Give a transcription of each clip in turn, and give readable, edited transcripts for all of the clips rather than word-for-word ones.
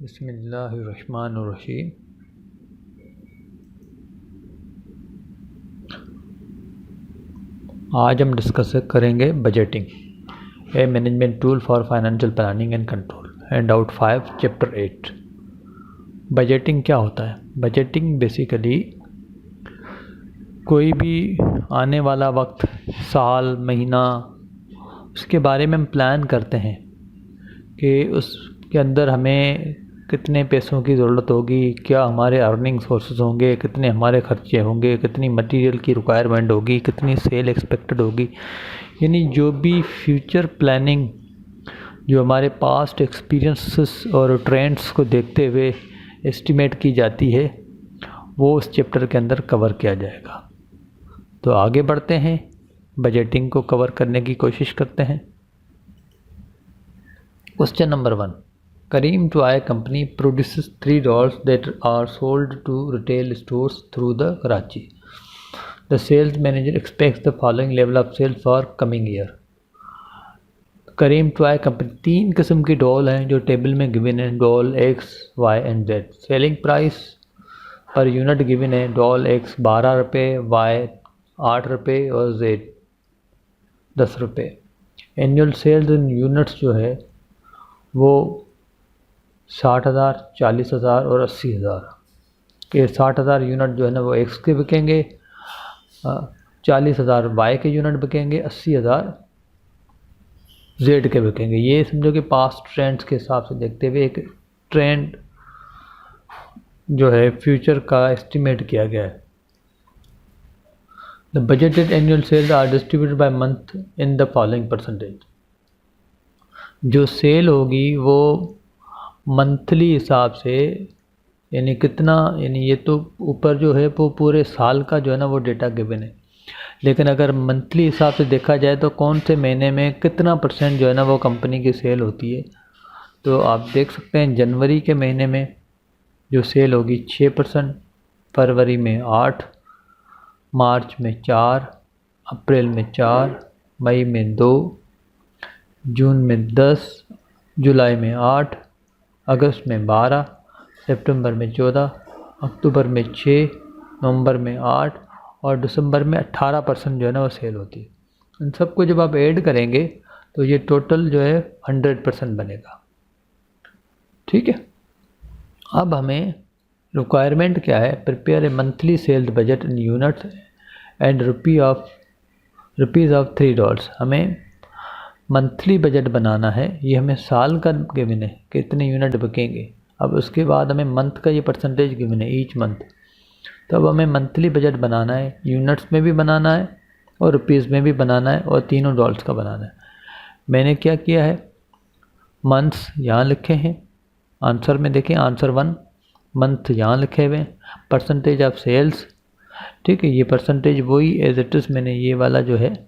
बिस्मिल्लाहिर्रहमानिर्रहीम। आज हम डिस्कस करेंगे budgeting, A management tool for financial planning and control, hand out 5 chapter 8। Budgeting क्या होता है? बजटिंग बेसिकली कोई भी आने वाला वक्त, साल, महीना, उसके बारे में हम प्लान करते हैं कि उसके अंदर हमें कितने पैसों की ज़रूरत होगी, क्या हमारे अर्निंग सोर्सेज होंगे, कितने हमारे खर्चे होंगे, कितनी मटेरियल की रिक्वायरमेंट होगी, कितनी सेल एक्सपेक्टेड होगी। यानी जो भी फ्यूचर प्लानिंग जो हमारे पास्ट एक्सपीरियंसेस और ट्रेंड्स को देखते हुए एस्टिमेट की जाती है, वो उस चैप्टर के अंदर कवर किया जाएगा। तो आगे बढ़ते हैं, बजटिंग को कवर करने की कोशिश करते हैं। Question number 1, Kareem Toy Company produces 3 dolls that are sold to retail stores through the Karachi. The sales manager expects the following level of sales for coming year. Karim toy company 3 किस्म की doll हैं जो table में given है, doll X, Y and Z. Selling price per unit given है, doll X 12 रुपये, Y 8 रुपये और जेड 10 रुपये। एनुअल सेल्स इन यूनिट्स जो है वो 60,000, 40,000 और 80,000 के 60,000 यूनिट जो है ना वो एक्स के बिकेंगे, 40,000 वाई के यूनिट बिकेंगे, 80,000 जेड के बिकेंगे। ये समझो कि पास्ट ट्रेंड्स के हिसाब से देखते हुए एक ट्रेंड जो है फ्यूचर का एस्टिमेट किया गया है। The budgeted annual sales are distributed by month in the following percentage. जो सेल होगी वो मंथली हिसाब से, यानी कितना, यानी ये तो ऊपर जो है वो पूरे साल का जो है ना वो डेटा गिवन है, लेकिन अगर मंथली हिसाब से देखा जाए तो कौन से महीने में कितना परसेंट जो है ना वो कंपनी की सेल होती है। तो आप देख सकते हैं जनवरी के महीने में जो सेल होगी 6%, फरवरी में 8, मार्च में 4, अप्रैल में 4, मई में 2, जून में 10, जुलाई में 8, अगस्त में 12, सितंबर में 14, अक्टूबर में 6, नवंबर में 8 और दिसंबर में 18% जो है ना वो सेल होती है। इन सबको जब आप ऐड करेंगे तो ये टोटल जो है 100% बनेगा। ठीक है, अब हमें रिक्वायरमेंट क्या है? Prepare a monthly sales budget in units and rupees of 3 dollars. हमें मंथली बजट बनाना है, ये हमें साल का गिवन है कितने यूनिट बिकेंगे। अब उसके बाद हमें मंथ का ये परसेंटेज गिवन है ईच मंथ। तो अब हमें मंथली बजट बनाना है, यूनिट्स में भी बनाना है और रुपीज़ में भी बनाना है और तीनों डॉलर्स का बनाना है। मैंने क्या किया है, मंथ्स यहाँ लिखे हैं, आंसर में देखें आंसर 1 मंथ यहाँ लिखे हुए हैं, परसेंटेज ऑफ सेल्स। ठीक है, ये परसेंटेज वही एज इट इज़ मैंने ये वाला जो है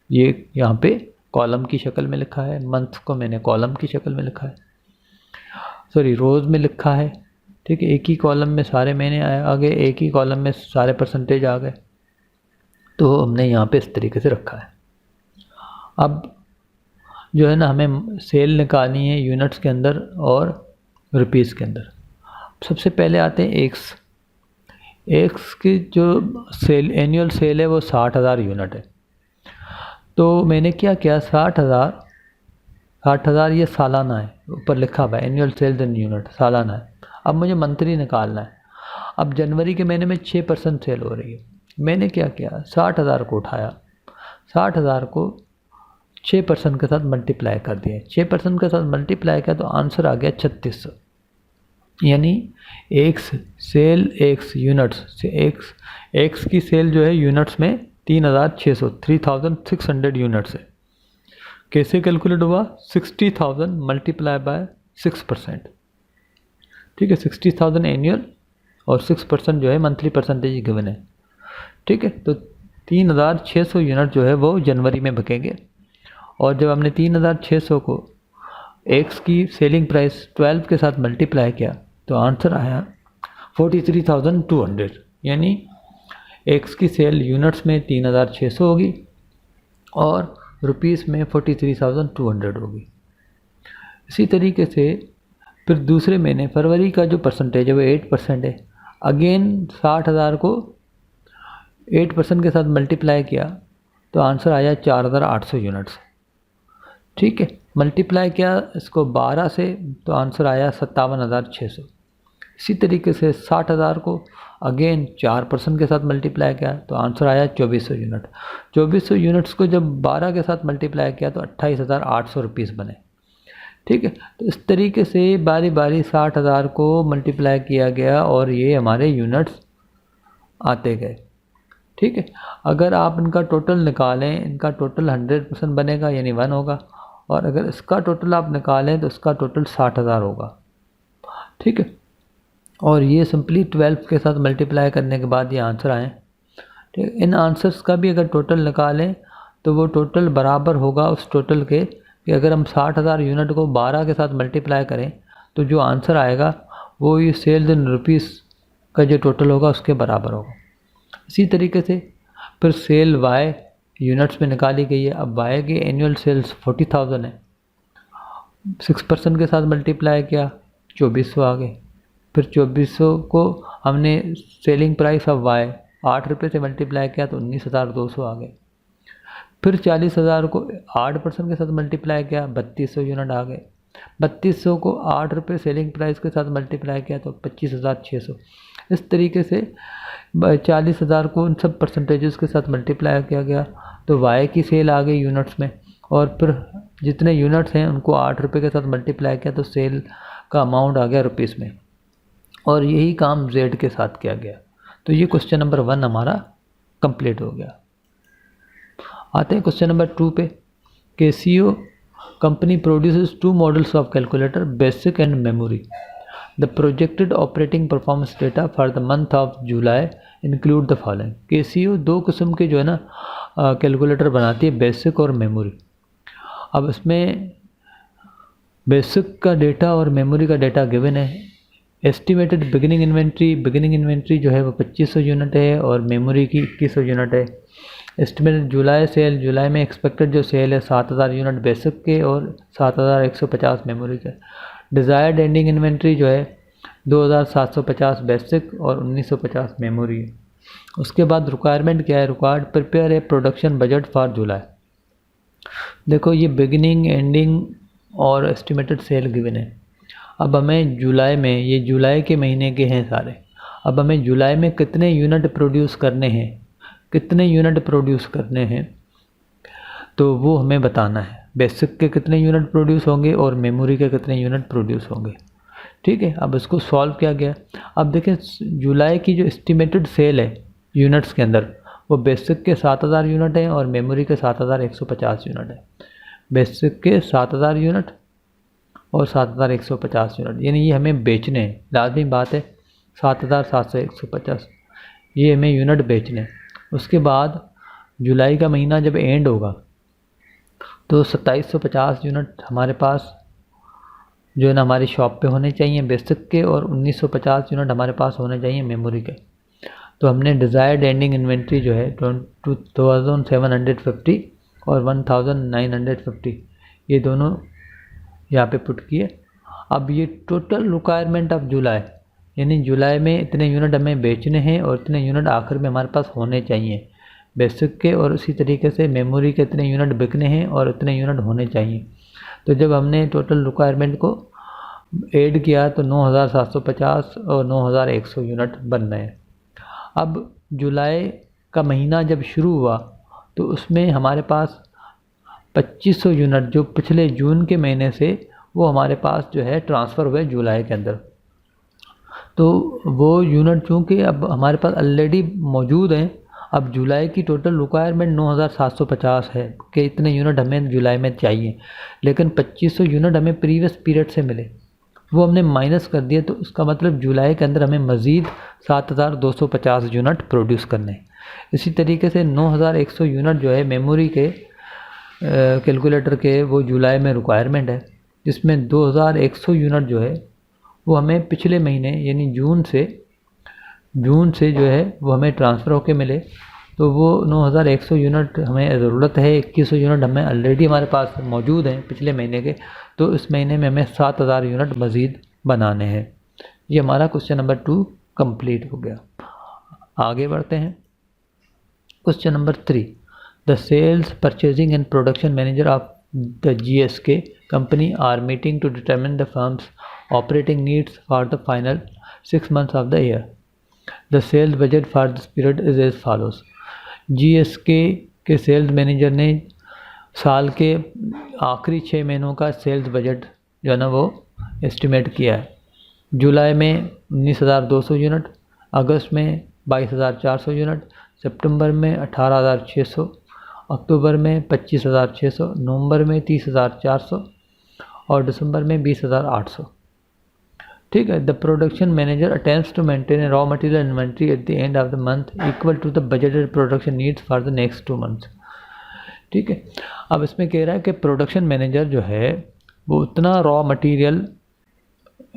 ये यहाँ पे कॉलम की शक्ल में लिखा है, मंथ को मैंने कॉलम की शक्ल में लिखा है, सॉरी रोज़ में लिखा है। ठीक है, एक ही कॉलम में सारे महीने आ गए, एक ही कॉलम में सारे परसेंटेज आ गए, तो हमने यहाँ पे इस तरीके से रखा है। अब जो है ना हमें सेल निकालनी है यूनिट्स के अंदर और रुपीज़ के अंदर। सबसे पहले आते हैं एक्स की जो सेल एनुअल सेल है वो 60,000 यूनिट है। तो मैंने क्या किया, 60,000 ये सालाना है, ऊपर लिखा हुआ है एनुअल सेल्स इन यूनिट, सालाना है। अब मुझे मंथली निकालना है। अब जनवरी के महीने में 6% सेल हो रही है। मैंने क्या किया, 60,000 को उठाया, 60,000 को 6% के साथ मल्टीप्लाई कर दिया, 6% के साथ मल्टीप्लाई किया तो आंसर आ गया 3600। यानी एक्स सेल एक्स यूनिट्स से एक्स की सेल जो है यूनिट्स में 3600 यूनिट्स है। कैसे कैलकुलेट हुआ, 60,000 मल्टीप्लाई बाय 6%। ठीक है, 60,000 एनुअल और 6% जो है मंथली परसेंटेज गिवन है। ठीक है, तो 3,600 यूनिट जो है वो जनवरी में बिकेंगे। और जब हमने 3,600 को एक्स की सेलिंग प्राइस 12 के साथ मल्टीप्लाई किया तो आंसर आया 43,200। यानी एक्स की सेल यूनिट्स में 3,600 होगी और रुपीज़ में 43,200 होगी। इसी तरीके से फिर दूसरे महीने फरवरी का जो परसेंटेज है वो 8% है। अगेन 60,000 को 8% के साथ मल्टीप्लाई किया तो आंसर आया 4,800 यूनिट्स। ठीक है, मल्टीप्लाई किया इसको 12 से तो आंसर आया 57,600। इसी तरीके से 60,000 को अगेन 4% के साथ मल्टीप्लाई किया तो आंसर आया 2400 यूनिट। 2400 यूनिट्स को जब 12 के साथ मल्टीप्लाई किया तो 28,800 रुपीज़ बने। ठीक है, तो इस तरीके से बारी बारी 60,000 को मल्टीप्लाई किया गया और ये हमारे यूनिट्स आते गए। ठीक है, अगर आप इनका टोटल निकालें, इनका टोटल 100% बनेगा यानी 1 होगा, और अगर इसका टोटल आप निकालें तो इसका टोटल 60,000 होगा। ठीक है, और ये सिंपली 12 के साथ मल्टीप्लाई करने के बाद ये आंसर आए। ठीक है, इन आंसर्स का भी अगर टोटल निकालें तो वो टोटल बराबर होगा उस टोटल के कि अगर हम 60,000 यूनिट को 12 के साथ मल्टीप्लाई करें तो जो आंसर आएगा वो ये सेल्स इन रुपीज़ का जो टोटल होगा उसके बराबर होगा। इसी तरीके से फिर सेल वाई यूनिट्स में निकाली गई है। अब वाई की एनुअल सेल्स 40,000 है, 6% के साथ मल्टीप्लाई किया 2400 आ गए। फिर 2400 को हमने सेलिंग प्राइस ऑफ वाई 8 रुपये से मल्टीप्लाई किया तो 19,200 आ गए। फिर 40,000 को 8% के साथ मल्टीप्लाई किया 3200 यूनिट आ गए। 3200 को 8 रुपये सेलिंग प्राइस के साथ मल्टीप्लाई किया तो 25,600। इस तरीके से 40,000 को उन सब परसेंटेजेस के साथ मल्टीप्लाई किया गया तो वाई की सेल आ गई यूनिट्स में, और फिर जितने यूनिट्स हैं उनको 8 रुपये के साथ मल्टीप्लाई किया तो सेल का अमाउंट आ गया रुपीज़ में, और यही काम जेड के साथ किया गया। तो ये क्वेश्चन नंबर 1 हमारा कंप्लीट हो गया। आते हैं क्वेश्चन नंबर 2 पे। KCO company produces 2 models of calculator, basic and memory. The projected operating performance data for the month of July include the following. KCO 2 किस्म के जो है ना कैलकुलेटर बनाती है, बेसिक और मेमोरी। अब इसमें बेसिक का डेटा और मेमोरी का डेटा गिवन है। एस्टिमेटेड बिगिनिंग इन्वेंट्री जो है वो 2500 यूनिट है और मेमोरी की 2100 यूनिट है। एस्टिमेटेड जुलाई सेल, जुलाई में एक्सपेक्टेड जो सेल है 7,000 यूनिट बेसिक के और 7,150 मेमोरी के। डिज़ायर्ड एंडिंग इन्वेंट्री जो है 2,750 बेसिक और 1,950 मेमोरी है। उसके बाद रिक्वायरमेंट क्या है, required prepare a production budget for जुलाई। देखो ये बिगिनिंग, एंडिंग और एस्टिमेटेड सेल गिवन है। अब हमें जुलाई में, ये जुलाई के महीने के हैं सारे, अब हमें जुलाई में कितने यूनिट प्रोड्यूस करने हैं तो वो हमें बताना है। बेसिक के कितने यूनिट प्रोड्यूस होंगे और मेमोरी के कितने यूनिट प्रोड्यूस होंगे। ठीक है, अब इसको सॉल्व किया गया। अब देखें जुलाई की जो एस्टिमेटेड सेल है यूनिट्स के अंदर वो बेसिक के 7,000 यूनिट है और मेमोरी के 7,150 यूनिट है। बेसिक के 7,000 यूनिट और 7,150 यूनिट, यानी ये हमें बेचने हैं। लाजमी बात है 7,750 ये हमें यूनिट बेचने हैं। उसके बाद जुलाई का महीना जब एंड होगा तो 2,750 यूनिट हमारे पास जो है ना हमारी शॉप पे होने चाहिए बेसिक के, और 1,950 यूनिट हमारे पास होने चाहिए मेमोरी के। तो हमने डिज़ायर्ड एंडिंग इन्वेंट्री जो है 2,750 और 1,950 ये दोनों यहाँ पे पुट किए। अब ये टोटल रिक्वायरमेंट ऑफ जुलाई, यानी जुलाई में इतने यूनिट हमें बेचने हैं और इतने यूनिट आखिर में हमारे पास होने चाहिए बेसिक के, और उसी तरीके से मेमोरी के इतने यूनिट बिकने हैं और इतने यूनिट होने चाहिए। तो जब हमने टोटल रिक्वायरमेंट को ऐड किया तो 9,750 और 9,100 यूनिट बन रहे हैं। अब जुलाई का महीना जब शुरू हुआ तो उसमें हमारे पास 2,500 यूनिट जो पिछले जून के महीने से वो हमारे पास जो है ट्रांसफ़र हुए जुलाई के अंदर। तो वो यूनिट चूँकि अब हमारे पास ऑलरेडी मौजूद हैं, अब जुलाई की टोटल रिक्वायरमेंट 9,750 है कि इतने यूनिट हमें जुलाई में चाहिए, लेकिन 2,500 यूनिट हमें प्रीवियस पीरियड से मिले, वो हमने माइनस कर दिए। तो उसका मतलब जुलाई के अंदर हमें मज़ीद 7,250 यूनिट प्रोड्यूस करने हैं। इसी तरीके से 9,100 यूनिट जो है मेमोरी के कैलकुलेटर के वो जुलाई में रिक्वायरमेंट है, जिसमें 2,100 यूनिट जो है वो हमें पिछले महीने यानी जून से जो है वो हमें ट्रांसफ़र होके मिले। तो वो 9,100 यूनिट हमें ज़रूरत है, 2,100 यूनिट हमें ऑलरेडी हमारे पास मौजूद हैं पिछले महीने के। तो इस महीने में हमें 7,000 यूनिट मज़ीद बनाने हैं। ये हमारा क्वेश्चन नंबर 2 कंप्लीट हो गया। आगे बढ़ते हैं। Question number 3, the sales purchasing and production manager of the GSK company are meeting to determine the firm's operating needs for the final 6 months of the year. The sales budget for this period is as follows. GSK के sales manager ने साल के आखिरी 6 महीनों का sales budget जो है ना वो एस्टिमेट किया है। जुलाई में 19,200 यूनिट, अगस्त में 22,400 यूनिट, सितंबर में 18,600, अक्टूबर में 25,600, नवंबर में 30,400 और दिसंबर में 20,800। ठीक है। The production manager attempts to maintain a raw material inventory at the end of the month equal to the budgeted production needs for the next 2 months। ठीक है। अब इसमें कह रहा है कि प्रोडक्शन मैनेजर जो है वो उतना रॉ मटेरियल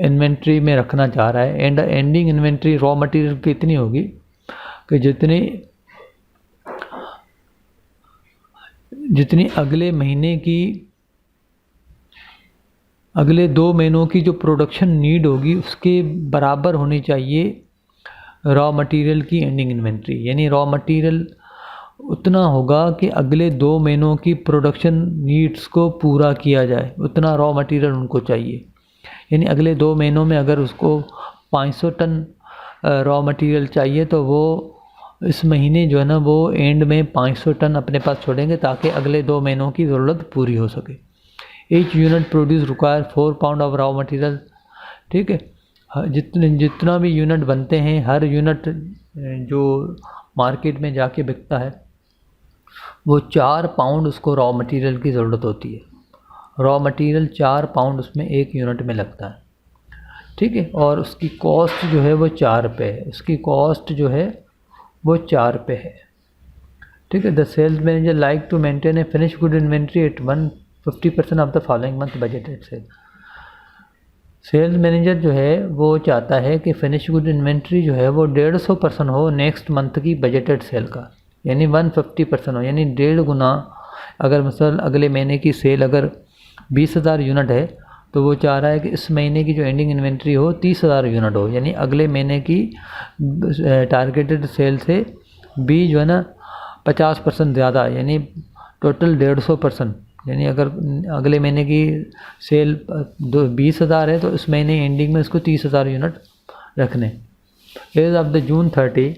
इन्वेंट्री में रखना चाह रहा है, and ending inventory raw material की इतनी होगी कि जितनी अगले 2 महीनों की जो प्रोडक्शन नीड होगी उसके बराबर होनी चाहिए रॉ मटेरियल की एंडिंग इन्वेंट्री। यानी रॉ मटेरियल उतना होगा कि अगले 2 महीनों की प्रोडक्शन नीड्स को पूरा किया जाए, उतना रॉ मटेरियल उनको चाहिए। यानी अगले 2 महीनों में अगर उसको 500 टन रॉ मटेरियल चाहिए तो वो इस महीने जो है ना वो एंड में 500 टन अपने पास छोड़ेंगे ताकि अगले 2 महीनों की ज़रूरत पूरी हो सके। Each unit produce require 4 pound of raw material. ठीक है। जितना भी यूनिट बनते हैं, हर यूनिट जो मार्केट में जाके बिकता है वो 4 पाउंड उसको रॉ मटेरियल की ज़रूरत होती है। रॉ मटेरियल 4 पाउंड उसमें एक यूनिट में लगता है। ठीक है। और उसकी कॉस्ट जो है वो 4 रुपये है, उसकी कॉस्ट जो है वो 4 रुपये है। ठीक है। The sales manager like to maintain a finish good inventory at 150% of the following month budgeted sale. Sales manager जो है वो चाहता है कि फिनिश गुड इन्वेंट्री जो है वो 150% हो नेक्स्ट मंथ की बजटेड सेल का, यानी 150% हो, यानी 1.5 गुना। अगर मिसाल अगले महीने की सेल अगर 20,000 यूनिट है तो वो चाह रहा है कि इस महीने की जो एंडिंग इन्वेंट्री हो 30,000 यूनिट हो, यानी अगले महीने की टारगेटेड सेल से भी जो है ना 50% ज़्यादा, यानी टोटल 150%। यानी अगर अगले महीने की सेल 20,000 है तो इस महीने एंडिंग में इसको 30,000 यूनिट रखने। As of the June 30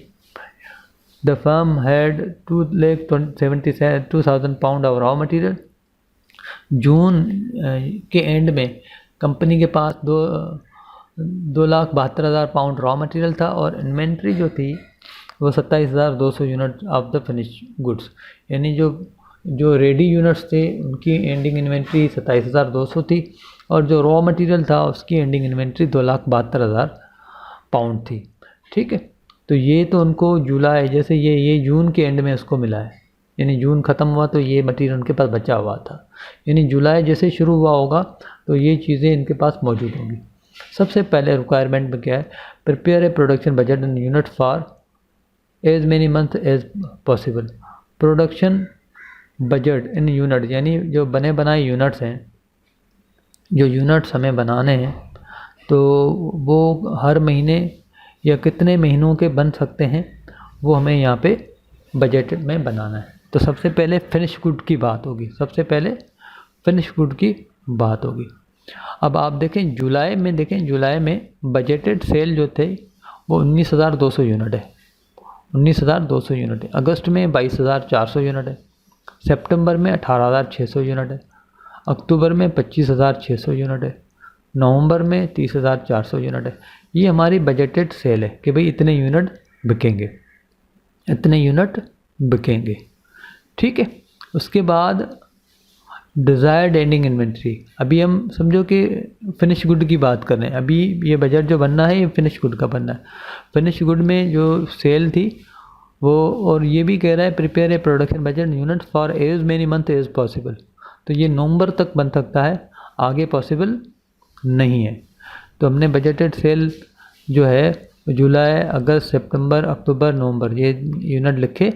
the firm had 2,72,000 pound of raw material. जून के एंड में कंपनी के पास 2,72,000 पाउंड रॉ मटेरियल था और इन्वेंट्री जो थी वो 27,200 unit of the finish goods. यानी जो रेडी यूनिट्स थे उनकी एंडिंग इन्वेंट्री 27,200 थी और जो रॉ मटेरियल था उसकी एंडिंग इन्वेंट्री 2,72,000 पाउंड थी। ठीक है। तो ये तो उनको जुलाई, जैसे ये जून के एंड में उसको मिला है, यानी जून ख़त्म हुआ तो ये मटेरियल उनके पास बचा हुआ था, यानी जुलाई जैसे शुरू हुआ होगा तो ये चीज़ें इनके पास मौजूद होंगी। सबसे पहले रिक्वायरमेंट में क्या है, prepare a production budget in unit for as many month as possible. Production budget in unit, यानी जो बने बनाए यूनिट्स हैं, जो यूनिट्स हमें बनाने हैं तो वो हर महीने या कितने महीनों के बन सकते हैं वो हमें यहाँ पे बजट में बनाना है। तो सबसे पहले फिनिश गुड की बात होगी, सबसे पहले फिनिश गुड की बात होगी। अब आप देखें जुलाई में बजटेड सेल जो थे वो 19,200 यूनिट है, 19,200 यूनिट है। अगस्त में 22,400 यूनिट है, सितंबर में 18,600 यूनिट है, अक्टूबर में 25,600 यूनिट है, नवंबर में 30,400 यूनिट है। ये हमारी बजटेड सेल है कि भाई इतने यूनिट बिकेंगे, इतने यूनिट बिकेंगे। ठीक है। उसके बाद डिज़ायर्ड एंडिंग इन्वेंट्री। अभी हम समझो कि फिनिश गुड की बात कर रहे हैं, अभी ये बजट जो बनना है ये फिनिश गुड का बनना है। फिनिश गुड में जो सेल थी वो, और ये भी कह रहा है prepare a production budget unit for as many month as possible. तो ये नवंबर तक बन सकता है, आगे पॉसिबल नहीं है। तो हमने बजटेड सेल जो है जुलाई, अगस्त, सितंबर, अक्टूबर, नवंबर ये यूनिट लिखे।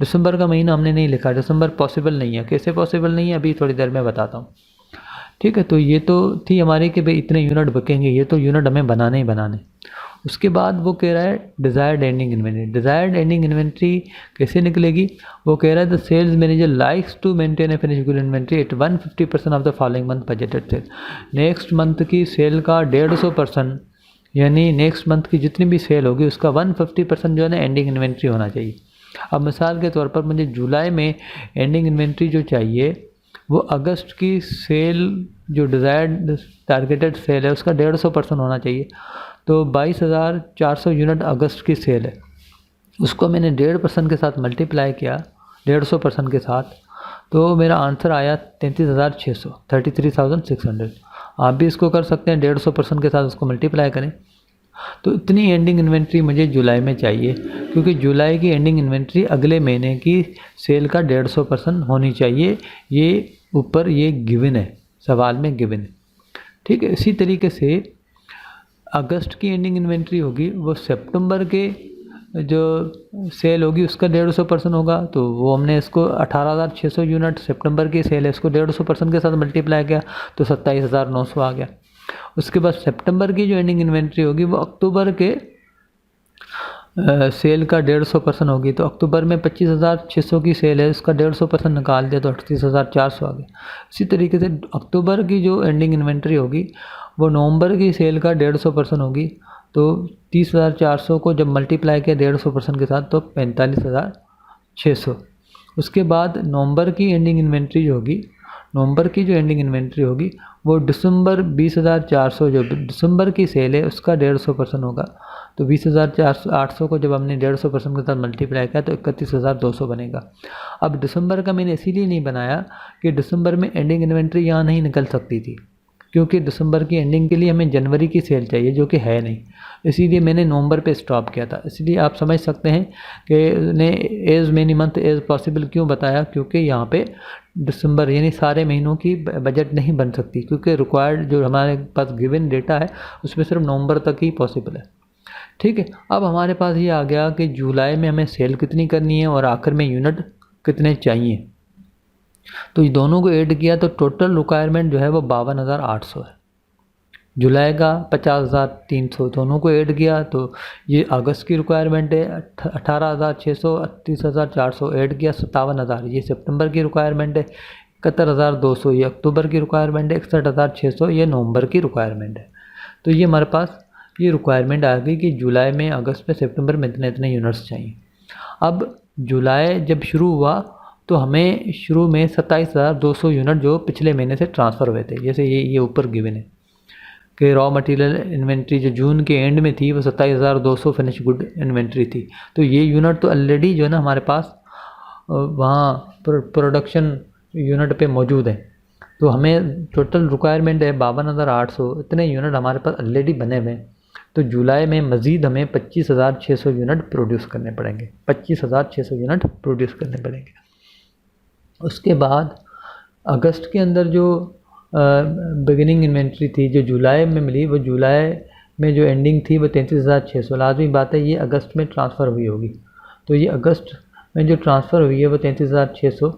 दिसंबर का महीना हमने नहीं लिखा, दिसंबर पॉसिबल नहीं है। कैसे पॉसिबल नहीं है अभी थोड़ी देर में बताता हूँ। ठीक है, तो ये तो थी हमारी कि भाई इतने यूनिट बिकेंगे, ये तो यूनिट हमें बनाने ही बनाने। उसके बाद वो कह रहा है desired ending inventory. Desired ending inventory कैसे निकलेगी? वो कह रहा है the sales manager likes to maintain a finish good inventory at 150% of the following month budgeted sale. Next month की सेल का 150%, यानी नेक्स्ट मंथ की जितनी भी सेल होगी उसका 150% जो है ना एंडिंग इन्वेंट्री होना चाहिए। अब मिसाल के तौर पर मुझे जुलाई में एंडिंग इन्वेंट्री जो चाहिए वो अगस्त की सेल जो डिज़ायर्ड टारगेटेड सेल है उसका 150% होना चाहिए। तो 22,400 यूनिट अगस्त की सेल है, उसको मैंने 1.5% के साथ मल्टीप्लाई किया 150% के साथ, तो मेरा आंसर आया 33,600, 33,600। आप भी इसको कर सकते हैं, 150% के साथ उसको मल्टीप्लाई करें। तो इतनी एंडिंग इन्वेंट्री मुझे जुलाई में चाहिए, क्योंकि जुलाई की एंडिंग इन्वेंट्री अगले महीने की सेल का 150% होनी चाहिए। ये ऊपर ये गिवन है, सवाल में गिवन है। ठीक है, इसी तरीके से अगस्त की एंडिंग इन्वेंट्री होगी वो सितंबर के जो सेल होगी उसका 150% होगा, तो वो हमने इसको 18,600 यूनिट सितंबर की सेल है, इसको 150% के साथ मल्टीप्लाई किया तो 27,900 आ गया। उसके बाद सितंबर की जो एंडिंग इन्वेंट्री होगी वो अक्टूबर के सेल का 150% होगी, तो अक्टूबर में 25,600 की सेल है, उसका 150% निकाल दिया तो 38,400 आ गया। इसी तरीके से अक्टूबर की जो एंडिंग इन्वेंट्री होगी वो नवंबर की सेल का 150% होगी, तो 30,400 को जब मल्टीप्लाई किया 150% के साथ तो 45,600। उसके बाद नवंबर की एंडिंग इन्वेंट्री जो होगी, नवंबर की जो एंडिंग इन्वेंट्री होगी वो दिसंबर 20,400 जो दिसंबर की सेल है उसका 150% होगा, तो 20,800 को जब हमने 150% के साथ मल्टीप्लाई किया तो 31,200 बनेगा। अब दिसंबर का मैंने इसीलिए नहीं बनाया कि दिसंबर में एंडिंग इन्वेंट्री यहाँ नहीं निकल सकती थी, क्योंकि दिसंबर की एंडिंग के लिए हमें जनवरी की सेल चाहिए जो कि है नहीं, इसीलिए मैंने नवंबर पे स्टॉप किया था। इसलिए आप समझ सकते हैं कि ने as many month as possible क्यों बताया, क्योंकि यहाँ पे दिसंबर यानी सारे महीनों की बजट नहीं बन सकती, क्योंकि रिक्वायर्ड जो हमारे पास गिवन डेटा है उसमें सिर्फ नवंबर तक ही पॉसिबल है। ठीक है, अब हमारे पास ये आ गया कि जुलाई में हमें सेल कितनी करनी है और आखिर में यूनिट कितने चाहिए, तो ये दोनों को ऐड किया तो टोटल रिक्वायरमेंट जो है वो 52,800 है। जुलाई का 50,300 दोनों को ऐड किया तो ये अगस्त की रिक्वायरमेंट है 18,600, 38,400 ऐड किया 57,000, ये सितंबर की रिक्वायरमेंट है 71,200, ये अक्टूबर की रिक्वायरमेंट है 61,600, ये नवंबर की रिक्वायरमेंट है। तो ये हमारे पास ये रिक्वायरमेंट आ गई कि जुलाई में, अगस्त में, सितंबर में इतने इतने यूनिट्स चाहिए। अब जुलाई जब शुरू हुआ तो हमें शुरू में 27,200 यूनिट जो पिछले महीने से ट्रांसफ़र हुए थे, जैसे ये ऊपर गिवन है कि रॉ मटेरियल इन्वेंट्री जो जून के एंड में थी वो 27,200 फिनिश गुड इन्वेंट्री थी, तो ये यूनिट तो ऑलरेडी जो है ना हमारे पास वहाँ प्रोडक्शन यूनिट पे मौजूद है, तो हमें टोटल रिक्वायरमेंट है 52,800, इतने यूनिट हमारे पास ऑलरेडी बने हुए हैं। तो जुलाई में मज़ीद हमें 25,600 यूनिट प्रोड्यूस करने पड़ेंगे, 25,600 यूनिट प्रोड्यूस करने पड़ेंगे। उसके बाद अगस्त के अंदर जो बिगिनिंग इन्वेंट्री थी जो जुलाई में मिली, वो जुलाई में जो एंडिंग थी वो 33,600, लाजमी बात है ये अगस्त में ट्रांसफ़र हुई होगी, तो ये अगस्त में जो ट्रांसफ़र हुई है वो 33,600,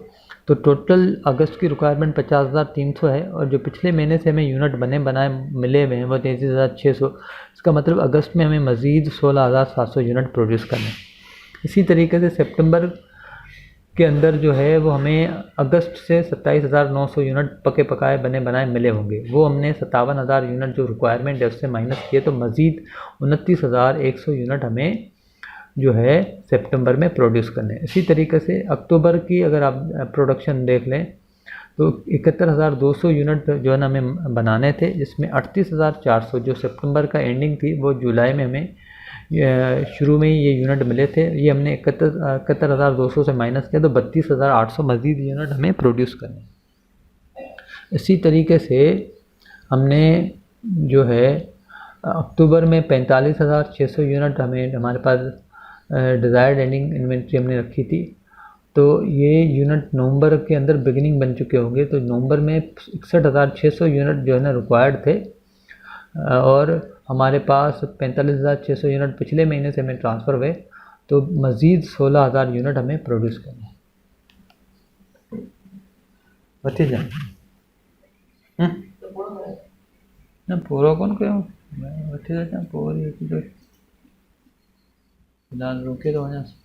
तो टोटल अगस्त की रिक्वायरमेंट 50,300 है, और जो पिछले महीने से हमें यूनिट बनाए मिले हुए हैं वो 33,600। इसका मतलब अगस्त में हमें मज़ीद 16,700 यूनिट प्रोड्यूस करने। इसी तरीके से सितंबर के अंदर जो है वो हमें अगस्त से 27,900 यूनिट पके पकाए बने बनाए मिले होंगे, वो हमने 57,000 यूनिट जो रिक्वायरमेंट है उससे माइनस किए, तो मज़ीद 29,100 यूनिट हमें जो है सितंबर में प्रोड्यूस करने। इसी तरीके से अक्टूबर की अगर आप प्रोडक्शन देख लें तो 71,200 यूनिट जो है ना हमें बनाने थे, जिसमें 38,400 जो सितंबर का एंडिंग थी वो जुलाई में हमें शुरू में ही ये यूनिट मिले थे, ये हमने 71,200 से माइनस किया तो 32,800 मज़ीद यूनिट हमें प्रोड्यूस करने। इसी तरीके से हमने जो है अक्टूबर में 45,600 यूनिट हमें हमारे पास डिज़ायर्ड एंडिंग इन्वेंट्री हमने रखी थी, तो ये यूनिट नवंबर के अंदर बिगिनिंग बन चुके होंगे, तो नवंबर में 61,600 यूनिट जो है ना रिक्वायर्ड थे, और हमारे पास 45,600 यूनिट पिछले महीने से हमें ट्रांसफ़र हुए, तो मज़ीद 16,000 यूनिट हमें प्रोड्यूस करना है। ना पूरा कौन कहो मैं बैठे रहता हूँ पूरी तो फिलहाल रुके तो वजह से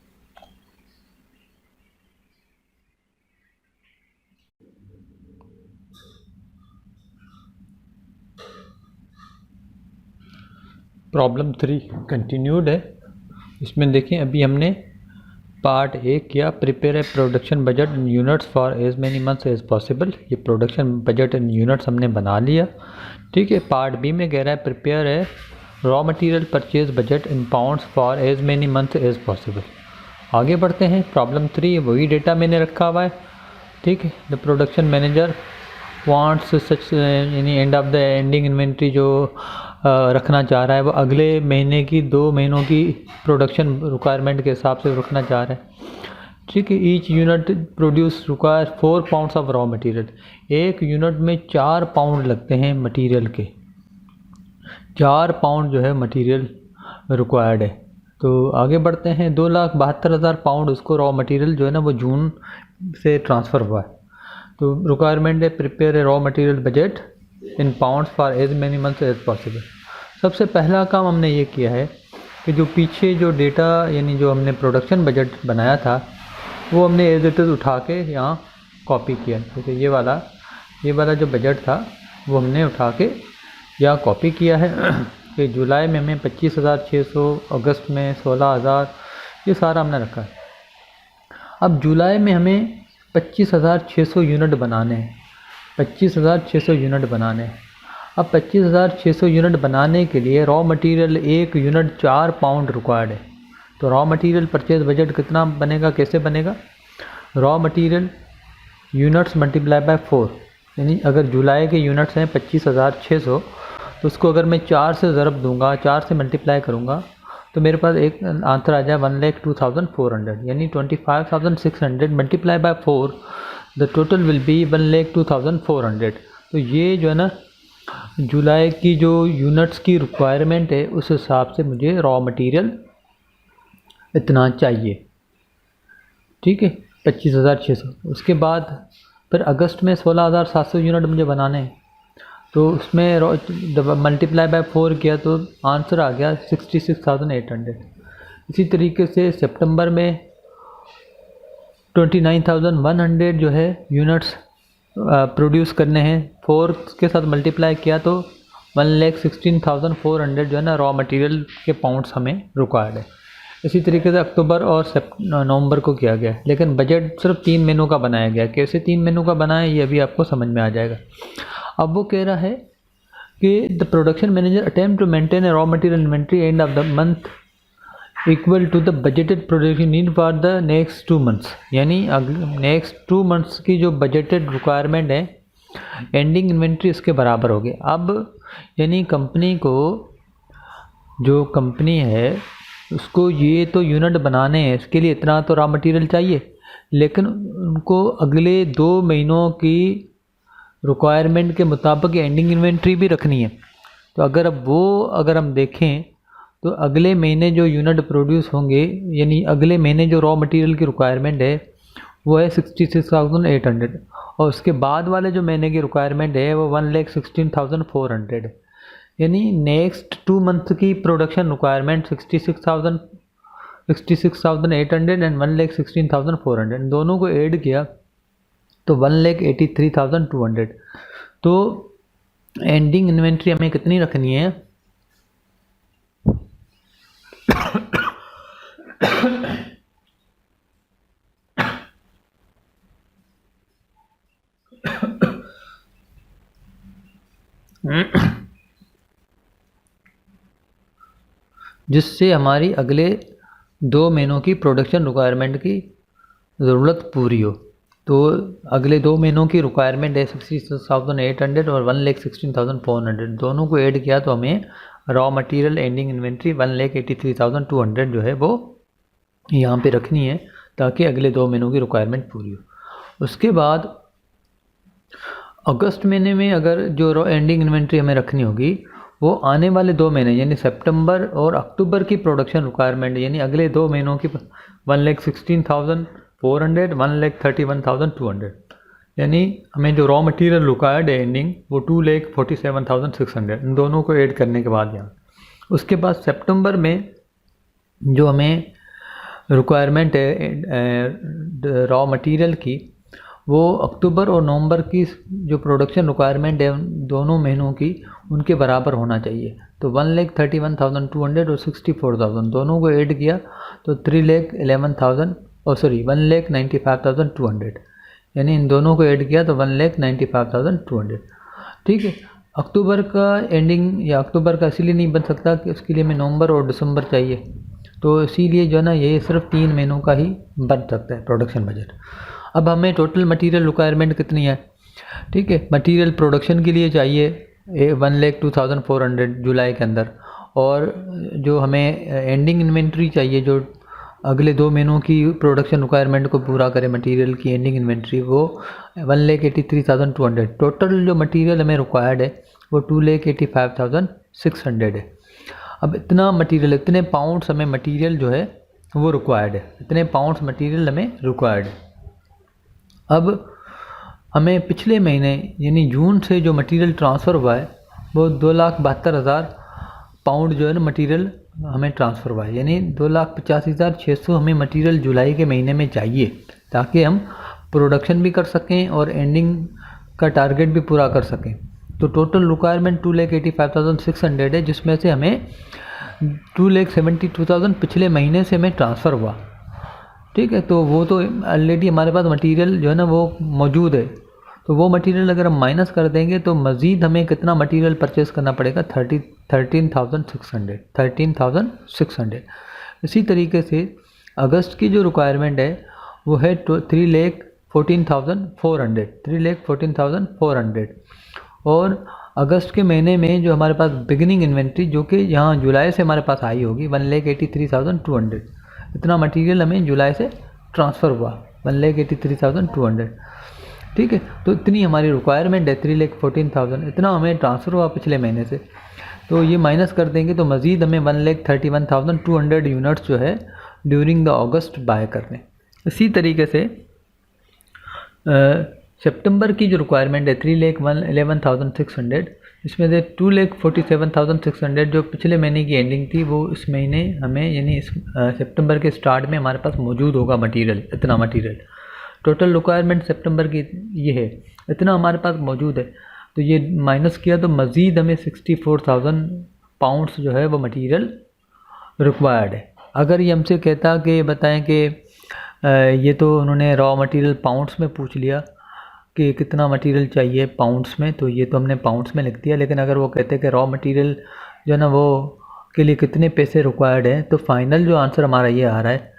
प्रॉब्लम 3 कंटिन्यूड है। इसमें देखें अभी हमने पार्ट ए किया, prepare a production budget in units for as many months as possible. ये प्रोडक्शन बजट इन यूनिट्स हमने बना लिया, ठीक है। पार्ट बी में कह रहा है prepare a raw material purchase budget in pounds for as many months as possible. आगे बढ़ते हैं। प्रॉब्लम 3 वही डेटा मैंने रखा हुआ है, ठीक है। द प्रोडक्शन मैनेजर वांट्स सच यानी and of the ending inventory जो रखना चाह रहा है वो अगले महीने की 2 महीनों की प्रोडक्शन रिक्वायरमेंट के हिसाब से रखना चाह रहा है, ठीक है। Each unit produce require 4 pounds of raw material. एक यूनिट में 4 पाउंड लगते हैं मटेरियल के, 4 पाउंड जो है मटेरियल रिक्वायर्ड है। तो आगे बढ़ते हैं। 2,72,000 पाउंड उसको रॉ मटेरियल जो है ना वो जून से ट्रांसफ़र हुआ है। तो रिक्वायरमेंट है prepare a raw material budget in pounds for as many months as possible. सबसे पहला काम हमने ये किया है कि जो पीछे जो डेटा यानी जो हमने प्रोडक्शन बजट बनाया था वो हमने एज इट इज़ उठा के यहाँ कॉपी किया। जैसे ये वाला जो बजट था वो हमने उठा के यहाँ कॉपी किया है कि जुलाई में हमें 25,600, अगस्त में 16,000, ये सारा हमने रखा है। अब जुलाई में हमें 25,600 यूनिट बनाने हैं, 25,600 यूनिट बनाने हैं। अब 25,600 यूनिट बनाने के लिए रॉ मटेरियल एक यूनिट 4 पाउंड रिक्वायर्ड है। तो रॉ मटेरियल परचेज बजट कितना बनेगा, कैसे बनेगा? Raw material units multiply by 4, यानी अगर जुलाई के यूनिट्स हैं 25,600 तो उसको अगर मैं 4 से ज़रब दूंगा, 4 से मल्टीप्लाई करूंगा तो मेरे पास एक आंसर आ जाए 1,02,400, यानी 25,600 multiply by 4 the total will be 1,02,400। तो ये जो है ना जुलाई की जो यूनिट्स की रिक्वायरमेंट है उस हिसाब से मुझे रॉ मटेरियल इतना चाहिए, ठीक है, 25,600। उसके बाद फिर अगस्त में 16,700 यूनिट मुझे बनाने हैं, तो उसमें मल्टीप्लाई बाय 4 किया तो आंसर आ गया 66,800। इसी तरीके से सितंबर में 29,100 जो है यूनिट्स प्रोड्यूस करने हैं, 4 के साथ मल्टीप्लाई किया तो 1,16,400 जो है ना रॉ मटेरियल के पाउंड्स हमें रिक्वायर्ड है। इसी तरीके से अक्टूबर और नवंबर को किया गया, लेकिन बजट सिर्फ 3 महीनों का बनाया गया। कैसे 3 महीनों का बनाया ये अभी आपको समझ में आ जाएगा। अब वो कह रहा है कि the production manager attempt to maintain a raw material inventory end of the month equal to the budgeted production need for the next 2 months, यानी नेक्स्ट 2 मंथ्स की जो बजटेड रिक्वायरमेंट है एंडिंग इन्वेंट्री उसके बराबर होगी। अब यानी कंपनी को, जो कंपनी है उसको ये तो यूनिट बनाने हैं, इसके लिए इतना तो रॉ मटेरियल चाहिए, लेकिन उनको अगले 2 महीनों की रिक्वायरमेंट के मुताबिक एंडिंग इन्वेंट्री भी रखनी है। तो अगर हम देखें तो अगले महीने जो यूनिट प्रोड्यूस होंगे, यानी अगले महीने जो रॉ मटेरियल की रिक्वायरमेंट है वो है 66,800, और उसके बाद वाले जो महीने की रिक्वायरमेंट है वो 1,16,400 है। यानी नेक्स्ट 2 मंथ की प्रोडक्शन रिक्वायरमेंट 66,800 एंड 1,16,400, दोनों को ऐड किया तो 1,83,200। तो एंडिंग इन्वेंट्री हमें कितनी रखनी है? जिससे हमारी अगले 2 महीनों की प्रोडक्शन रिक्वायरमेंट की ज़रूरत पूरी हो। तो अगले 2 महीनों की रिक्वायरमेंट है 66,800 और 1,16,400, दोनों को ऐड किया तो हमें रॉ मटेरियल एंडिंग इन्वेंट्री 1,83,200 जो है वो यहाँ पे रखनी है, ताकि अगले 2 महीनों की रिक्वायरमेंट पूरी हो। उसके बाद अगस्त महीने में अगर जो एंडिंग इन्वेंट्री हमें रखनी होगी वो आने वाले 2 महीने यानी सितंबर और अक्टूबर की प्रोडक्शन रिक्वायरमेंट, यानी अगले 2 महीनों की 1,16,400, 1,31,200, यानी हमें जो रॉ मटेरियल रिक्वायर्ड है एंडिंग वो 2,47,600, इन दोनों को ऐड करने के बाद यहाँ उसके बाद सितंबर में जो हमें रिक्वायरमेंट है रॉ मटेरियल की वो अक्टूबर और नवंबर की जो प्रोडक्शन रिक्वायरमेंट है दोनों महीनों की उनके बराबर होना चाहिए। तो 1,31,200 और 64,000 दोनों को ऐड किया तो 3,11,000 और सॉरी 1,95,200, यानी इन दोनों को ऐड किया तो 1,95,200। ठीक है, अक्टूबर का एंडिंग या अक्टूबर का इसीलिए नहीं बन सकता कि उसके लिए हमें नवंबर और दिसंबर चाहिए, तो इसीलिए जो है ना ये सिर्फ 3 महीनों का ही बन सकता है प्रोडक्शन बजट। अब हमें टोटल मटेरियल रिक्वायरमेंट कितनी है? ठीक है, मटेरियल प्रोडक्शन के लिए चाहिए 1,02,400 जुलाई के अंदर, और जो हमें एंडिंग इन्वेंट्री चाहिए जो अगले 2 महीनों की प्रोडक्शन रिक्वायरमेंट को पूरा करे मटेरियल की एंडिंग इन्वेंट्री, वो 1,83,200। टोटल जो मटेरियल हमें रिक्वायर्ड है वो 2,85,600 है। अब इतना मटेरियल, इतने पाउंड्स हमें मटेरियल जो है वो रिक्वायर्ड है, इतने पाउंड्स मटेरियल हमें रिक्वायर्ड है। अब हमें पिछले महीने यानी जून से जो मटेरियल ट्रांसफ़र हुआ है वो 2,72,000 पाउंड जो है ना मटेरियल हमें ट्रांसफ़र हुआ है, यानी 2,85,600 हमें मटेरियल जुलाई के महीने में चाहिए ताकि हम प्रोडक्शन भी कर सकें और एंडिंग का टारगेट भी पूरा कर सकें। तो टोटल रिक्वायरमेंट 2,85,600 है, जिसमें से हमें 2,72,000 पिछले महीने से हमें ट्रांसफ़र हुआ। ठीक है, तो वो तो ऑलरेडी हमारे पास मटेरियल जो है ना वो मौजूद है, तो वो मटेरियल अगर हम माइनस कर देंगे तो मज़ीद हमें कितना मटेरियल परचेज़ करना पड़ेगा? 13,600। इसी तरीके से अगस्त की जो रिक्वायरमेंट है वो है 3,14,400। और अगस्त के महीने में जो हमारे पास बिगिनिंग इन्वेंट्री जो कि यहाँ जुलाई से हमारे पास आई होगी 1,83,200, इतना मटेरियल हमें जुलाई से ट्रांसफ़र हुआ 1,83,200। ठीक है, तो इतनी हमारी रिक्वायरमेंट है 3,14,000, इतना हमें ट्रांसफ़र हुआ पिछले महीने से, तो ये माइनस कर देंगे तो मज़ीद हमें 1,31,200 यूनिट्स जो है ड्यूरिंग द अगस्त बाय करने। इसी तरीके से सितंबर की जो रिक्वायरमेंट है 3,11,600, इसमें से 2,47,600 जो पिछले महीने की एंडिंग थी वो इस महीने हमें यानी इस सितंबर के स्टार्ट में हमारे पास मौजूद होगा मटेरियल, इतना मटेरियल। टोटल रिक्वायरमेंट सितंबर की ये है, इतना हमारे पास मौजूद है, तो ये माइनस किया तो मज़ीद हमें 64,000 पाउंड्स जो है वो मटेरियल रिक्वायर्ड है। अगर ये हमसे कहता कि बताएं कि ये तो उन्होंने रॉ मटेरियल पाउंड्स में पूछ लिया कि कितना मटेरियल चाहिए पाउंड्स में, तो ये तो हमने पाउंड्स में लिख दिया, लेकिन अगर वो कहते कि रॉ मटेरियल जो है ना वो के लिए कितने पैसे रिक्वायर्ड हैं, तो फाइनल जो आंसर हमारा ये आ रहा है,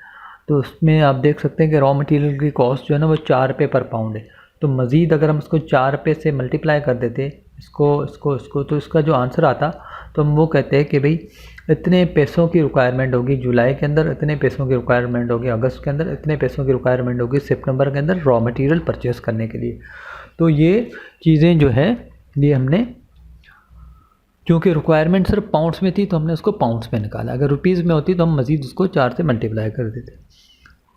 तो उसमें आप देख सकते हैं कि रॉ मटेरियल की कॉस्ट जो है ना वो 4 रुपये पर पाउंड है। तो मज़ीद अगर हम इसको 4 रुपये से मल्टीप्लाई कर देते इसको तो इसका जो आंसर आता, तो हम वो कहते हैं कि भाई इतने पैसों की रिक्वायरमेंट होगी जुलाई के अंदर, इतने पैसों की रिक्वायरमेंट होगी अगस्त के अंदर, इतने पैसों की रिक्वायरमेंट होगी सितंबर के अंदर रॉ मटेरियल परचेज़ करने के लिए। तो ये चीज़ें जो है ये हमने, क्योंकि रिक्वायरमेंट सिर्फ पाउंड्स में थी तो हमने उसको पाउंड्स में निकाला, अगर रुपीज़ में होती तो हम मज़ीद उसको 4 से मल्टीप्लाई कर देते।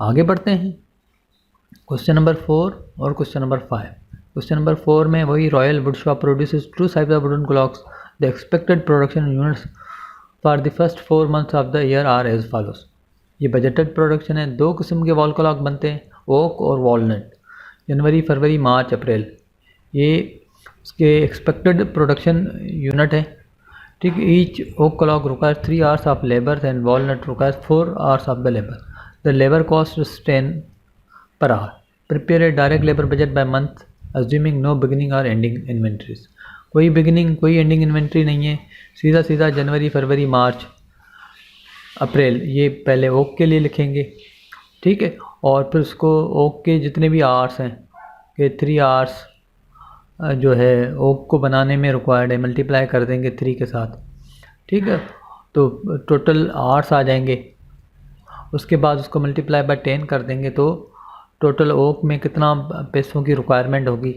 आगे बढ़ते हैं क्वेश्चन नंबर 4 और क्वेश्चन नंबर 5। क्वेश्चन नंबर 4 में वही royal wood shop produces 2 types of wooden clocks, the expected production units for the first 4 months of the year are as follows. ये बजटेड प्रोडक्शन है, 2 किस्म के वॉल क्लॉक बनते हैं, okay और walnut, जनवरी फरवरी मार्च अप्रैल, ये इसके एक्सपेक्टेड प्रोडक्शन यूनिट है। ठीक, each oak clock requires 3 hours of labour and walnut requires 4 hours of the labour. The labour cost is 10 per hour. Prepare a direct labor budget by month assuming no beginning or ending inventories. कोई beginning कोई ending inventory नहीं है, सीधा सीधा जनवरी फरवरी मार्च अप्रैल ये पहले okay के लिए लिखेंगे। ठीक है, और फिर उसको ओक के जितने भी आवर्स हैं कि 3 hours जो है ओक को बनाने में रिक्वायर्ड है मल्टीप्लाई कर देंगे 3 के साथ। ठीक है, तो टोटल आवर्स आ जाएंगे, उसके बाद उसको मल्टीप्लाई बाय 10 कर देंगे तो टोटल ओक में कितना पैसों की रिक्वायरमेंट होगी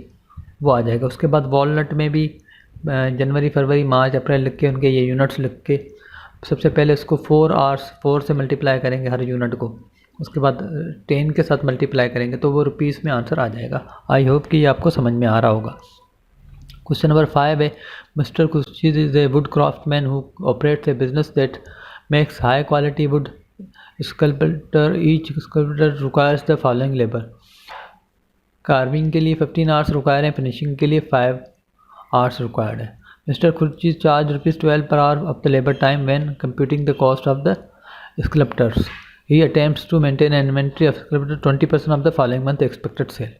वो आ जाएगा। उसके बाद वॉलनट में भी जनवरी फरवरी मार्च अप्रैल लिख के उनके ये यूनिट्स लिख के सबसे पहले इसको 4 hours 4 से मल्टीप्लाई करेंगे हर यूनिट को, उसके बाद 10 के साथ मल्टीप्लाई करेंगे तो वो रुपीज़ में आंसर आ जाएगा। आई होप कि ये आपको समझ में आ रहा होगा। क्वेश्चन नंबर 5 है, mister Khurshid is a would craftsman who operates A business that makes high quality would sculptor. Each sculptor requires the following labour. Carving के लिए 15 आवर्स रिक्वायर है, फिनिशिंग के लिए 5 आवर्स रिक्वायर्ड है। Mister Khurshid charge ₹12 per hour of the labor time when computing the cost of the sculptors. He attempts to maintain an inventory of sculptor 20% of the following month expected sale।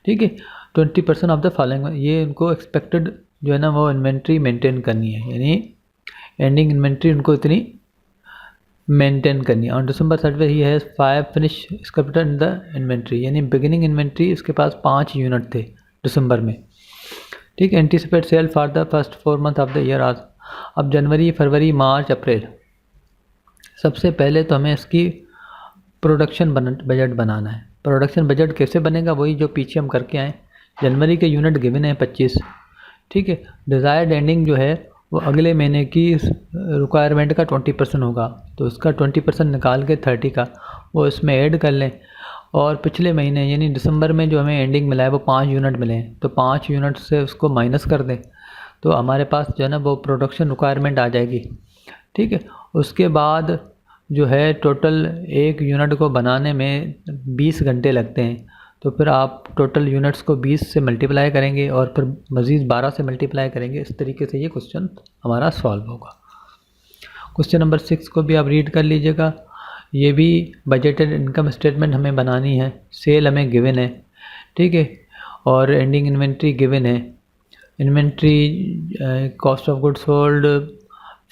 ठीक है, 20% of the following, ये उनको expected जो है ना वो inventory maintain करनी है, यानी एंडिंग इन्वेंट्री उनको इतनी मेंटेन करनी है। On December 30 he has 5 finish sculptor in the inventory, यानी बिगिनिंग इन्वेंट्री इसके पास 5 यूनिट थे दिसंबर में। ठीक है, anticipate sale for the first 4 month of the year. आज अब जनवरी, फरवरी, मार्च, अप्रैल, सबसे पहले तो हमें इसकी प्रोडक्शन बजट बनाना है। प्रोडक्शन बजट कैसे बनेगा, वही जो पीछे हम करके आए। जनवरी के यूनिट गिवन है 25। ठीक है, डिज़ायर्ड एंडिंग जो है वो अगले महीने की रिक्वायरमेंट का 20% होगा, तो उसका 20% निकाल के 30 का वो इसमें ऐड कर लें। और पिछले महीने यानी दिसंबर में जो हमें एंडिंग मिला है वो 5 यूनिट मिले हैं, तो 5 यूनिट से उसको माइनस कर दें तो हमारे पास जो है ना वो प्रोडक्शन रिक्वायरमेंट आ जाएगी। ठीक है, उसके बाद जो है टोटल एक यूनिट को बनाने में 20 घंटे लगते हैं, तो फिर आप टोटल यूनिट्स को 20 से मल्टीप्लाई करेंगे और फिर मज़ीद 12 से मल्टीप्लाई करेंगे। इस तरीके से ये क्वेश्चन हमारा सॉल्व होगा। क्वेश्चन नंबर 6 को भी आप रीड कर लीजिएगा। ये भी बजटेड इनकम स्टेटमेंट हमें बनानी है। सेल हमें गिवन है, ठीक है, और एंडिंग इन्वेंट्री गिवन है। Inventory, cost of goods sold,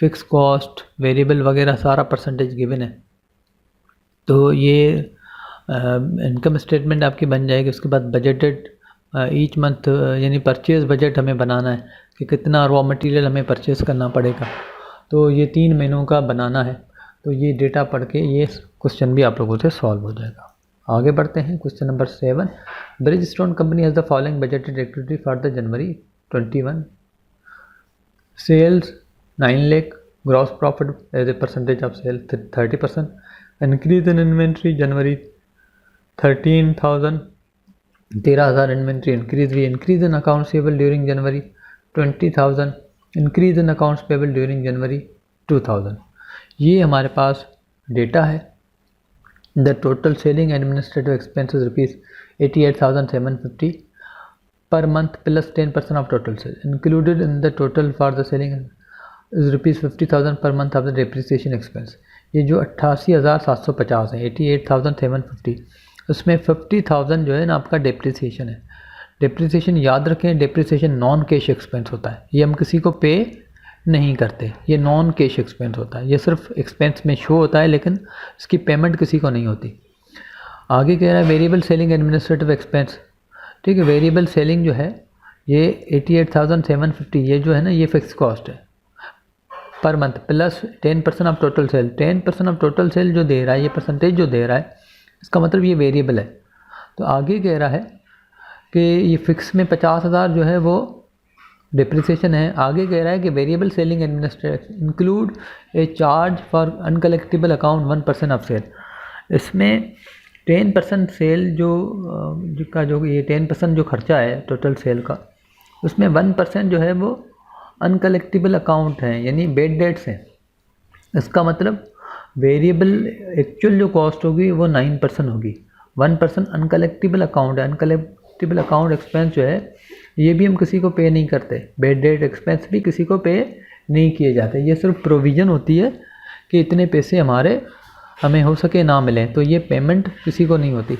fix cost, variable वगैरह सारा परसेंटेज गिवन है। तो ये इनकम स्टेटमेंट आपकी बन जाएगी। उसके बाद बजटेड ईच मंथ यानी परचेज़ बजट हमें बनाना है कि कितना रॉ मटेरियल हमें परचेज़ करना पड़ेगा, तो ये 3 महीनों का बनाना है। तो ये डेटा पढ़ के ये क्वेश्चन भी आप लोगों से सॉल्व हो जाएगा। आगे बढ़ते हैं। Question number 7, Bridgestone company has the following budgeted activity for the January 21। Sales 9 lakh, gross profit as a percentage of sale 30%, increase in inventory January 13,000 inventory increase हुई। Increase in accounts payable during January 20,000, increase in accounts payable during January 2000। ये हमारे पास data है। The total selling administrative expenses ₹88,750 per month plus 10% of total sale. Included in the total for the selling is ₹50,000 per month of the depreciation expense. ये जो 88,750 है, 88,750, उसमें 50,000 जो है ना आपका डेप्रिसिएशन है। डेप्रिसिएशन याद रखें, डेप्रिसिएशन नॉन कैश एक्सपेंस होता है, ये हम किसी को पे नहीं करते, ये नॉन कैश एक्सपेंस होता है। ये सिर्फ एक्सपेंस में शो होता है लेकिन इसकी पेमेंट किसी को नहीं होती। आगे कह रहा है वेरिएबल सेलिंग एडमिनिस्ट्रेटिव एक्सपेंस। ठीक है, वेरिएबल सेलिंग जो है ये 88,750, ये जो है ना ये फिक्स कॉस्ट है पर month plus 10% of total cell. 10% of total cell जो दे रहा है, ये परसेंटेज जो दे रहा है, इसका मतलब ये वेरिएबल है। तो आगे कह रहा है कि ये फिक्स में 50,000 जो है वो डिप्रिसिएशन है। आगे कह रहा है कि variable selling administration include a charge for uncollectable account 1% of sale. इसमें 10% सेल जो ये 10% जो खर्चा है टोटल सेल का, उसमें 1% जो है वो अनकलेक्टेबल अकाउंट हैं, यानी बेड डेट्स हैं। इसका मतलब वेरिएबल एक्चुअल जो कॉस्ट होगी वो 9% होगी, 1% अनकलेक्टेबल अकाउंट है। अनकलेक्टेबल अकाउंट एक्सपेंस जो है ये भी हम किसी को पे नहीं करते, बेड डेट एक्सपेंस भी किसी को पे नहीं किए जाते। ये सिर्फ प्रोविज़न होती है कि इतने पैसे हमें हो सके ना मिलें, तो ये पेमेंट किसी को नहीं होती।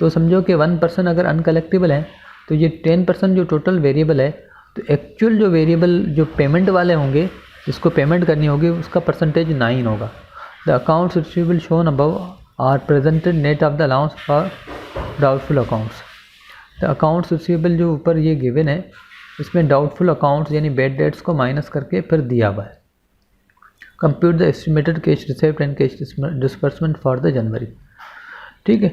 तो समझो कि 1% अगर अनकलेक्टेबल है तो ये 10% जो टोटल वेरिएबल है, तो एक्चुअल जो वेरिएबल जो पेमेंट वाले होंगे, जिसको पेमेंट करनी होगी, उसका परसेंटेज 9 होगा। The accounts receivable shown above are presented net of the allowance for doubtful accounts. The accounts receivable जो ऊपर ये गिवन है, इसमें डाउटफुल अकाउंट्स यानी बेड डेट्स को माइनस करके फिर दिया हुआ है। Compute the estimated cash receipt and cash disbursement for the January. ठीक है,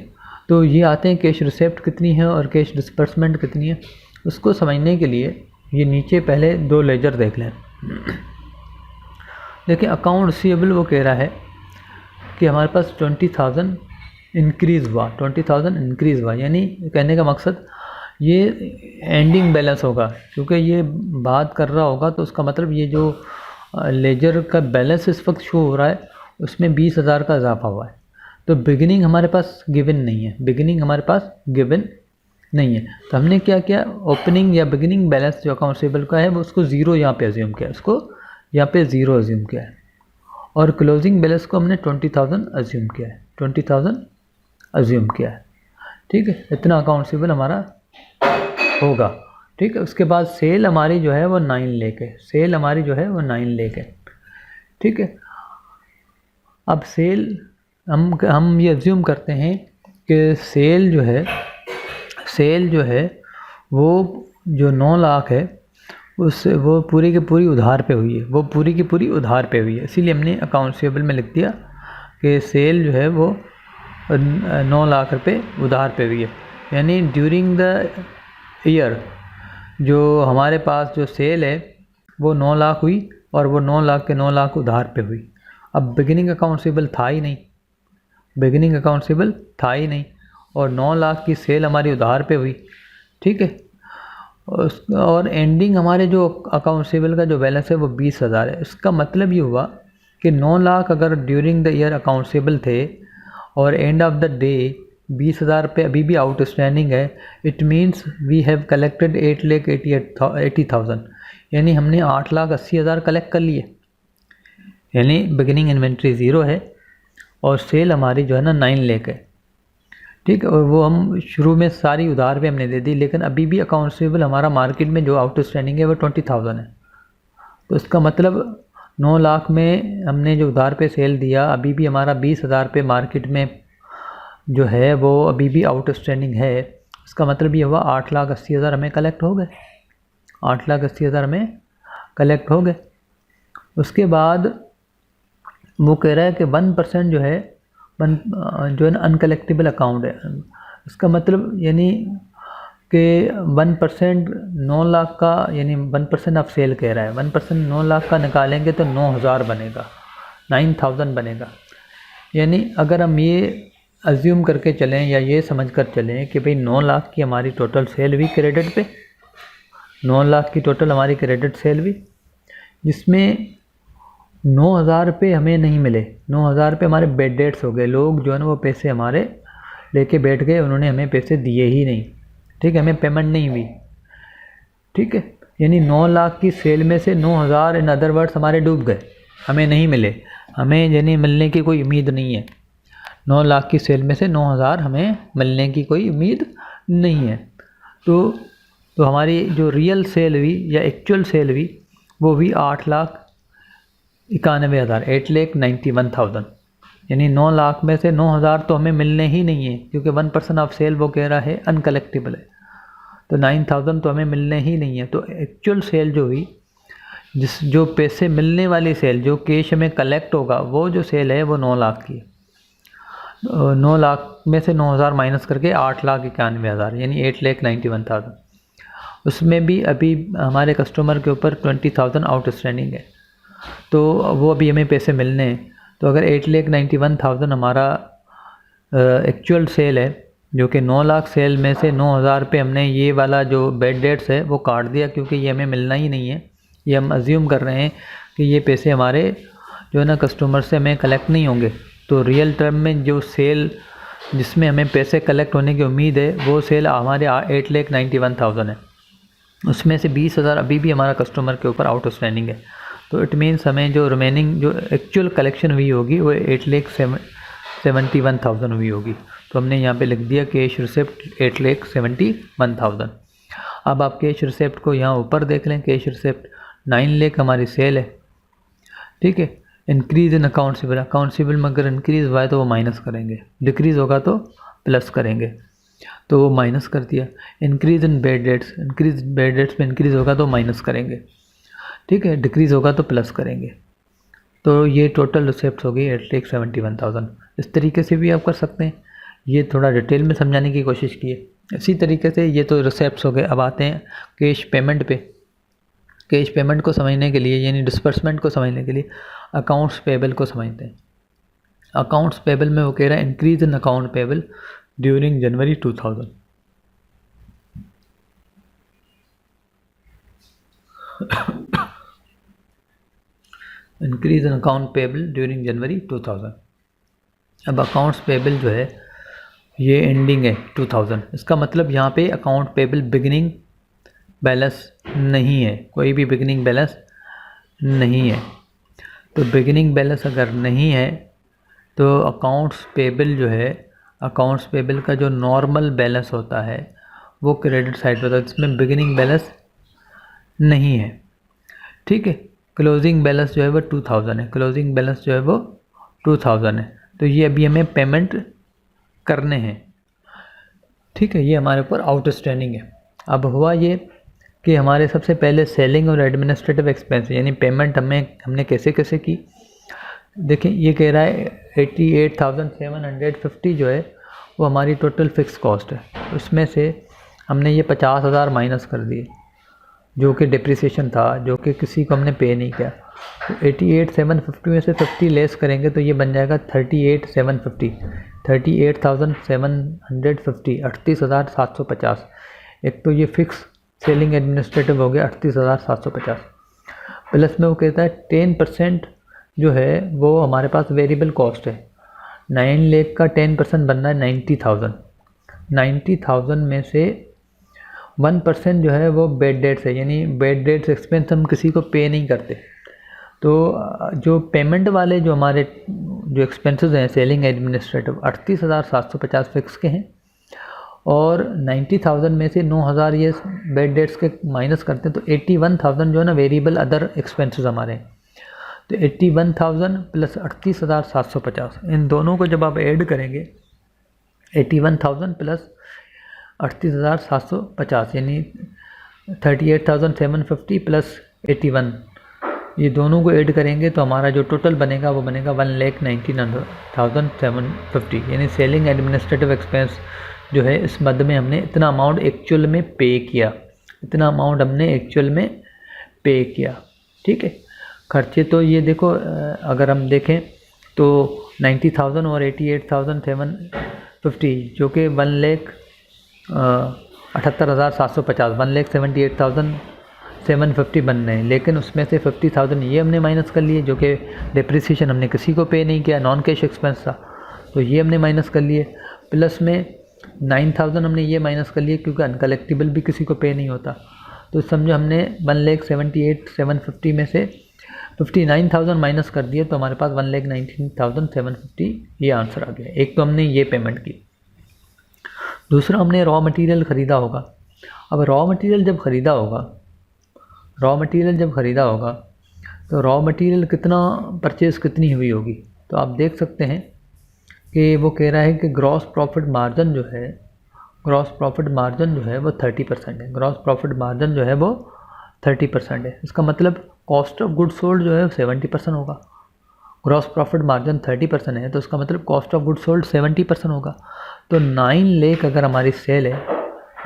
तो ये आते हैं कैश रिसिप्ट कितनी है और कैश डिस्बर्समेंट कितनी है। उसको समझने के लिए ये नीचे पहले 2 लेजर देख लें। देखिए, अकाउंट रिसीवेबल वो कह रहा है कि हमारे पास 20,000 इंक्रीज़ हुआ, 20,000 इंक्रीज़ हुआ, यानी कहने का मकसद ये एंडिंग बैलेंस होगा, क्योंकि ये बात कर रहा होगा तो उसका मतलब ये जो लेजर का बैलेंस इस वक्त शो हो रहा है उसमें 20,000 का इजाफा हुआ है। तो बिगिनिंग हमारे पास गिवन नहीं है, बिगिनिंग हमारे पास गिवन नहीं है, तो हमने क्या किया, ओपनिंग या बिगिनिंग बैलेंस जो अकाउंट रिसीवेबल का है वो उसको ज़ीरो यहाँ पे अज्यूम किया, उसको यहाँ पे ज़ीरो अज्यूम किया है, और क्लोजिंग बैलेंस को हमने 20,000 अज्यूम किया है, 20,000 अज्यूम किया है। ठीक है, इतना अकाउंट रिसीवेबल हमारा होगा। ठीक है, उसके बाद सेल हमारी जो है वो 9 लाख है, सेल हमारी जो है वो 9 लाख है। ठीक है, अब सेल हम ये अज्यूम करते हैं कि सेल जो है वो जो 9 लाख है उससे वो पूरी की पूरी उधार पे हुई है, वो पूरी की पूरी उधार पे हुई है, इसीलिए हमने अकाउंट रिसीवेबल में लिख दिया कि सेल जो है वो 9 लाख रुपए उधार पे हुई है। यानी ड्यूरिंग द ईयर जो हमारे पास जो सेल है वो 9 लाख हुई और वो 9 लाख के 9 लाख उधार पे हुई। अब बिगिनिंग अकाउंट रिसीवेबल था ही नहीं, बिगिनिंग अकाउंट रिसीवेबल था ही नहीं, और 9 लाख की सेल हमारी उधार पे हुई। ठीक है, और एंडिंग हमारे जो अकाउंट रिसीवेबल का जो बैलेंस है वो 20,000 है। इसका मतलब ये हुआ कि 9 लाख अगर during the year account receivable थे और एंड ऑफ द डे 20,000 रुपये अभी भी आउटस्टैंडिंग है, it means we have collected 8,80,000, यानी हमने 8,80,000 कलेक्ट कर लिए, यानी बिगिनिंग इन्वेंट्री ज़ीरो है और सेल हमारी जो है ना 9 लाख है। ठीक है, और वो हम शुरू में सारी उधार पे हमने दे दी, लेकिन अभी भी अकाउंट रिसीवेबल हमारा मार्केट में जो आउटस्टैंडिंग है वो 20,000 है। तो इसका मतलब 9 लाख में हमने जो उधार पे सेल दिया, अभी भी हमारा 20,000 पे मार्केट में जो है वो अभी भी आउटस्टैंडिंग है। इसका मतलब ये हुआ 8,80,000 हमें कलेक्ट हो गए, 8,80,000 हमें कलेक्ट हो गए। उसके बाद वो कह रहा है कि 1% जो है ना अनकलेक्टेबल अकाउंट है। इसका मतलब यानी कि 1% 9 लाख का, यानी 1% ऑफ सेल कह रहा है, 1% 9 लाख का निकालेंगे तो 9,000 बनेगा, 9,000 बनेगा। यानी अगर हम ये अज्यूम करके चलें या ये समझ कर चलें कि भाई 9 लाख की हमारी टोटल सेल हुई क्रेडिट पे, 9 लाख की टोटल हमारी क्रेडिट सेल हुई, जिसमें 9,000 रुपये हमें नहीं मिले, 9,000 रुपये हमारे बेड डेट्स हो गए, लोग जो है ना वो पैसे हमारे लेके बैठ गए, उन्होंने हमें पैसे दिए ही नहीं। ठीक है, हमें पेमेंट नहीं हुई। ठीक है, यानी 9 लाख की सेल में से 9,000 इन अदर वर्ड्स हमारे डूब गए, हमें नहीं मिले, हमें यानी मिलने की कोई उम्मीद नहीं है। 9 लाख की सेल में से 9,000 हमें मिलने की कोई उम्मीद नहीं है। तो हमारी जो रियल सेल हुई या एक्चुअल सेल हुई वो हुई 8,91,000, 8,91,000, यानी 9 लाख में से 9,000 तो हमें मिलने ही नहीं है, क्योंकि 1% ऑफ सेल वो कह रहा है अनकलेक्टेबल है, तो 9,000 तो हमें मिलने ही नहीं है। तो एक्चुअल सेल जो हुई, जो पैसे मिलने वाली सेल, जो कैश हमें कलेक्ट होगा, वो जो सेल है वो 9 लाख की है। 9 लाख में से 9,000 माइनस करके 8,91,000, यानी 8,91,000। उसमें भी अभी हमारे कस्टमर के ऊपर 20,000 आउटस्टैंडिंग है, तो वो अभी हमें पैसे मिलने हैं। तो अगर 8,91,000 हमारा एक्चुअल सेल है, जो कि 9 लाख सेल में से 9,000 पे हमने ये वाला जो बेड डेट्स है वो काट दिया, क्योंकि ये हमें मिलना ही नहीं है। ये हम अज्यूम कर रहे हैं कि ये पैसे हमारे जो है ना कस्टमर से हमें कलेक्ट नहीं होंगे। तो रियल टर्म में जो सेल जिसमें हमें पैसे कलेक्ट होने की उम्मीद है वो सेल हमारे 8,91,000 है, उसमें से 20,000 अभी भी हमारा कस्टमर के ऊपर आउटस्टैंडिंग है। तो इट मीन्स हमें जो रिमेनिंग जो एक्चुअल कलेक्शन हुई होगी वो 8,71,000 हुई होगी। तो हमने यहाँ पे लिख दिया कैश रिसिप्ट 8,71,000। अब आप कैश रिसिप्ट को यहाँ ऊपर देख लें, कैश रिसिप्ट 9 लाख हमारी सेल है। ठीक है, increase in account receivable, account receivable में अगर इंक्रीज़ हुआ है तो वो माइनस करेंगे, डिक्रीज़ होगा तो प्लस करेंगे, तो वो माइनस कर दिया। Increase in bad debts, increase bad debts में इंक्रीज़ होगा तो माइनस करेंगे। ठीक है, डिक्रीज़ होगा तो प्लस करेंगे। तो ये टोटल रिसिप्ट हो गई 8,71,000। इस तरीके से भी आप कर सकते हैं, ये थोड़ा डिटेल में समझाने की कोशिश की है। इसी तरीके से ये तो रिसिप्ट्स हो गए। अब आते हैं कैश पेमेंट पे। कैश पेमेंट को समझने के लिए, यानी डिस्बर्समेंट को समझने के लिए अकाउंट्स पेबल को समझते हैं। अकाउंट्स पेबल में वो कह रहा है increase in account payable during January 2000। Increase in account payable during January 2000। अब अकाउंट्स पेबल जो है ये एंडिंग है 2000, इसका मतलब यहाँ पे अकाउंट पेबल बिगिनिंग बैलेंस नहीं है, कोई भी बिगिनिंग बैलेंस नहीं है। तो बिगिनिंग बैलेंस अगर नहीं है तो अकाउंट्स पेबल जो है, अकाउंट्स पेबल का जो नॉर्मल बैलेंस होता है वो क्रेडिट साइड पर होता है, इसमें बिगिनिंग बैलेंस नहीं है। ठीक है, क्लोजिंग बैलेंस जो है वो 2000 है, क्लोजिंग बैलेंस जो है वो 2000 है। तो ये अभी हमें पेमेंट करने हैं। ठीक है, ये हमारे ऊपर आउटस्टैंडिंग है। अब हुआ ये कि हमारे सबसे पहले सेलिंग और एडमिनिस्ट्रेटिव एक्सपेंस यानी पेमेंट हमने कैसे कैसे की। देखें, ये कह रहा है 88,750 जो है वो हमारी टोटल फिक्स कॉस्ट है। उसमें से हमने ये 50,000 माइनस कर दिए जो कि डिप्रिसिएशन था, जो कि किसी को हमने पे नहीं किया। तो 88,750 में से 50 लेस करेंगे तो ये बन जाएगा 38,750, 38,750, 38,750। एक तो ये फिक्स सेलिंग एडमिनिस्ट्रेटिव हो गया 38,750, प्लस में वो कहता है 10% जो है वो हमारे पास वेरिएबल कॉस्ट है। 9 लाख का 10% बनना है 90,000। 90,000 में से 1% जो है वो बेड डेट्स है, यानी बेड डेट्स एक्सपेंस हम किसी को पे नहीं करते। तो जो पेमेंट वाले जो हमारे जो एक्सपेंसेस हैं सेलिंग एडमिनिस्ट्रेटिव 38,750 फिक्स के हैं, और 90,000 में से 9,000 ये बेड डेट्स के माइनस करते हैं तो 81,000 जो है ना वेरिएबल अदर एक्सपेंसेस हमारे हैं। तो 81,000 प्लस 38,750, इन दोनों को जब आप ऐड करेंगे 81,000 प्लस 38,750 यानी 38,750 प्लस 81, ये दोनों को ऐड करेंगे तो हमारा जो टोटल बनेगा वो बनेगा 1,19,750। यानी सेलिंग एडमिनिस्ट्रेटिव एक्सपेंस जो है इस मद में हमने इतना अमाउंट एक्चुअल में पे किया, इतना अमाउंट हमने एक्चुअल में पे किया। ठीक है, खर्चे तो ये देखो अगर हम देखें तो 90,000 और 88,750 जो कि 1,78,750, 1,78,750 बन रहे हैं, लेकिन उसमें से 50,000 ये हमने माइनस कर लिए जो कि डिप्रिसिएशन हमने किसी को पे नहीं किया, नॉन कैश एक्सपेंस था, तो ये हमने माइनस कर लिए। प्लस में 9,000 हमने ये माइनस कर लिए क्योंकि अनकलेक्टिबल भी किसी को पे नहीं होता। तो समझो हमने 1,78,750 में से 59,000 माइनस कर दिए तो हमारे पास 1,19,750 ये आंसर आ गया। एक तो हमने ये पेमेंट की, दूसरा हमने रॉ मटेरियल ख़रीदा होगा। अब रॉ मटेरियल जब ख़रीदा होगा तो रॉ मटेरियल कितना परचेज़ कितनी हुई होगी, तो आप देख सकते हैं कि वो कह रहा है कि ग्रॉस प्रॉफिट मार्जिन जो है वो 30% है। ग्रॉस प्रॉफिट मार्जिन जो है वो 30% है। इसका मतलब कॉस्ट ऑफ गुड सोल्ड जो है 70% होगा। ग्रॉस प्रॉफिट मार्जिन 30% है तो उसका मतलब कॉस्ट ऑफ गुड सोल्ड 70% होगा। तो 9 लाख अगर हमारी सेल है,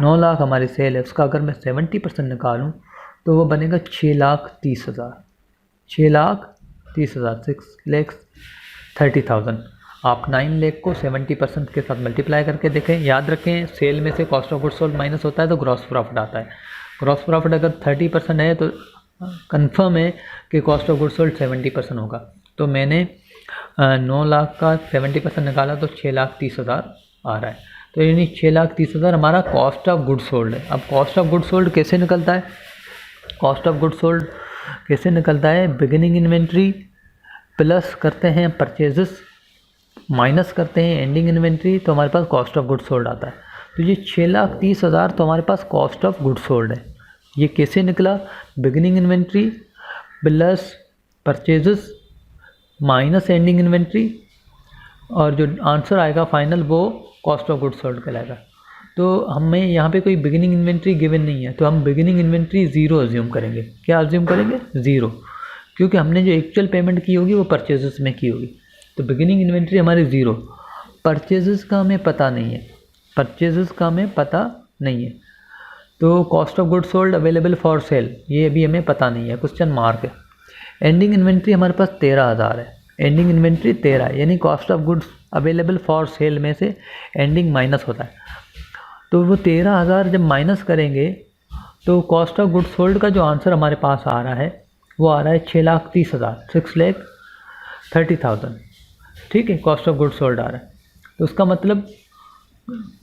9 लाख हमारी सेल है, उसका अगर मैं 70% निकालूँ तो वो बनेगा 6,30,000, 6,30,000, 6,30,000। आप 9 लाख को 70% के साथ मल्टीप्लाई करके देखें। याद रखें सेल में से cost of good sold minus होता है तो ग्रॉस प्रॉफिट आता है। ग्रॉस प्रॉफिट अगर 30% है तो कंफर्म है कि कॉस्ट ऑफ गुड सोल्ड 70% होगा। तो मैंने 9 लाख का 70% निकाला तो 6,30,000 आ रहा है। तो यानी 6,30,000 हमारा कॉस्ट ऑफ गुड सोल्ड है। अब कॉस्ट ऑफ गुड सोल्ड कैसे निकलता है? कॉस्ट ऑफ गुड सोल्ड कैसे निकलता है? बिगिनिंग इन्वेंट्री प्लस करते हैं परचेजेस माइनस करते हैं एंडिंग इन्वेंट्री, तो हमारे पास कॉस्ट ऑफ गुड सोल्ड आता है। तो ये 6,30,000 तो हमारे पास कॉस्ट ऑफ गुड सोल्ड है। ये कैसे निकला? Beginning inventory plus purchases minus ending inventory, और जो आंसर आएगा फाइनल वो कॉस्ट ऑफ गुड सोल्ड कहलाएगा। तो हमें यहाँ पे कोई बिगिनिंग इन्वेंट्री गिवन नहीं है तो हम बिगिनिंग इन्वेंट्री 0 अज्यूम करेंगे। क्या अज्यूम करेंगे? 0, क्योंकि हमने जो एक्चुअल पेमेंट की होगी वो परचेजेस में की होगी। तो बिगिनिंग इन्वेंट्री हमारी 0, परचेजेस का हमें पता नहीं है, तो cost of good sold available for sale ये अभी हमें पता नहीं है, क्वेश्चन मार्क है। एंडिंग इन्वेंट्री हमारे पास 13,000 है, एंडिंग इन्वेंट्री 13, यानी cost of goods available for sale में से एंडिंग माइनस होता है। तो वो 13,000 जब माइनस करेंगे तो कॉस्ट ऑफ गुड्स सोल्ड का जो आंसर हमारे पास आ रहा है वो आ रहा है 6,30,000, 6,30,000। ठीक है, कॉस्ट ऑफ गुड्स सोल्ड आ रहा है। तो उसका मतलब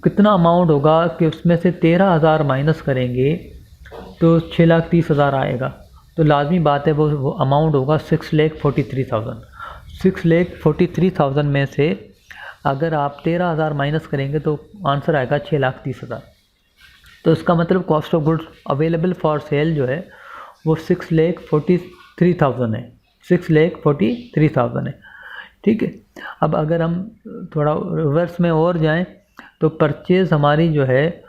कितना अमाउंट होगा कि उसमें से 13,000 माइनस करेंगे तो 6,30,000 आएगा। तो लाजमी बात है वो अमाउंट होगा 6,43,000। 6,43,000 में से अगर आप 13,000 माइनस करेंगे तो आंसर आएगा 6,30,000। तो इसका मतलब cost of goods available for sale जो है वो 6,43,000 है, 6,43,000 है। ठीक है, अब अगर हम थोड़ा रिवर्स में और जाएं तो परचेज़ हमारी जो है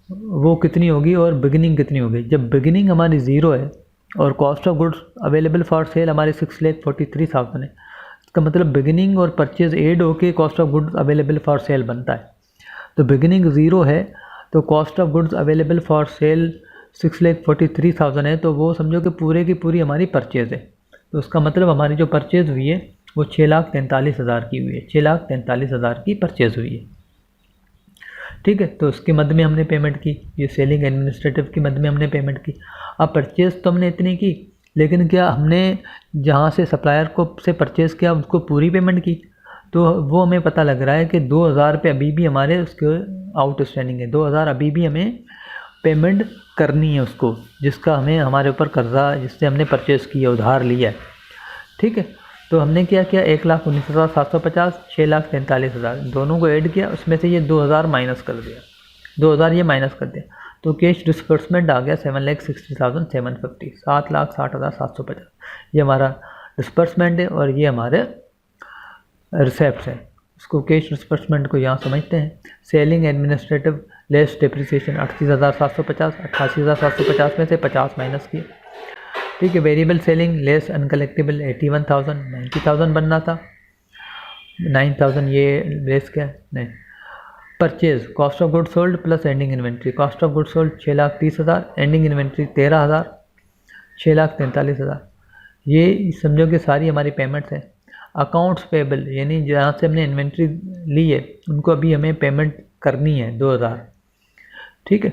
वो कितनी होगी और बिगिनिंग कितनी होगी। जब बिगिनिंग हमारी ज़ीरो है और cost of goods available for sale हमारी 6,43,000 है, इसका मतलब बिगिनिंग और परचेज़ एड होके cost of goods available for sale बनता है। तो बिगिनिंग ज़ीरो है तो cost of goods available for sale 6,43,000 है, तो वो समझो कि पूरे की पूरी हमारी परचेज़ है। तो उसका मतलब हमारी जो परचेज़ हुई है वो 6,43,000 की हुई है, 6,43,000 की परचेज़ हुई है। ठीक है, तो उसके मद में हमने पेमेंट की, ये सेलिंग एडमिनिस्ट्रेटिव की मद में हमने पेमेंट की। अब परचेज़ तो हमने इतनी की, लेकिन क्या हमने जहाँ से सप्लायर को से परचेज़ किया उसको पूरी पेमेंट की? तो वो हमें पता लग रहा है कि 2,000 रुपये अभी भी हमारे उसके आउटस्टैंडिंग है। 2,000 अभी भी हमें पेमेंट करनी है उसको, जिसका हमें हमारे ऊपर कर्जा, जिससे हमने परचेज़ किया, उधार लिया है। ठीक है, तो हमने क्या किया, 1,19,750, 6,43,000 दोनों को ऐड किया, उसमें से ये 2,000 माइनस कर दिया, 2,000 ये माइनस कर दिया। तो कैश डिस्बर्समेंट आ गया 7,60,750, 7,60,750। ये हमारा डिस्बर्समेंट है और ये हमारे रिसेप्ट है। उसको कैश डिस्बर्समेंट को यहाँ समझते हैं। सेलिंग एडमिनिस्ट्रेटिव लेस डिप्रिसिएशन 38,750, 88,750 में से 50 माइनस किए। ठीक है, वेरिएबल सेलिंग लेस अनकलेक्टेबल 81,000, 90,000 बनना था, 9,000 ये लेस क्या है, नहीं। Purchase cost of good sold plus ending inventory, cost of good sold 6,30,000, ending inventory 13,000, 6,43,000। ये समझो कि सारी हमारी पेमेंट्स हैं। अकाउंट्स पेबल यानी जहाँ से हमने इन्वेंट्री ली है उनको अभी हमें पेमेंट करनी है 2,000। ठीक है,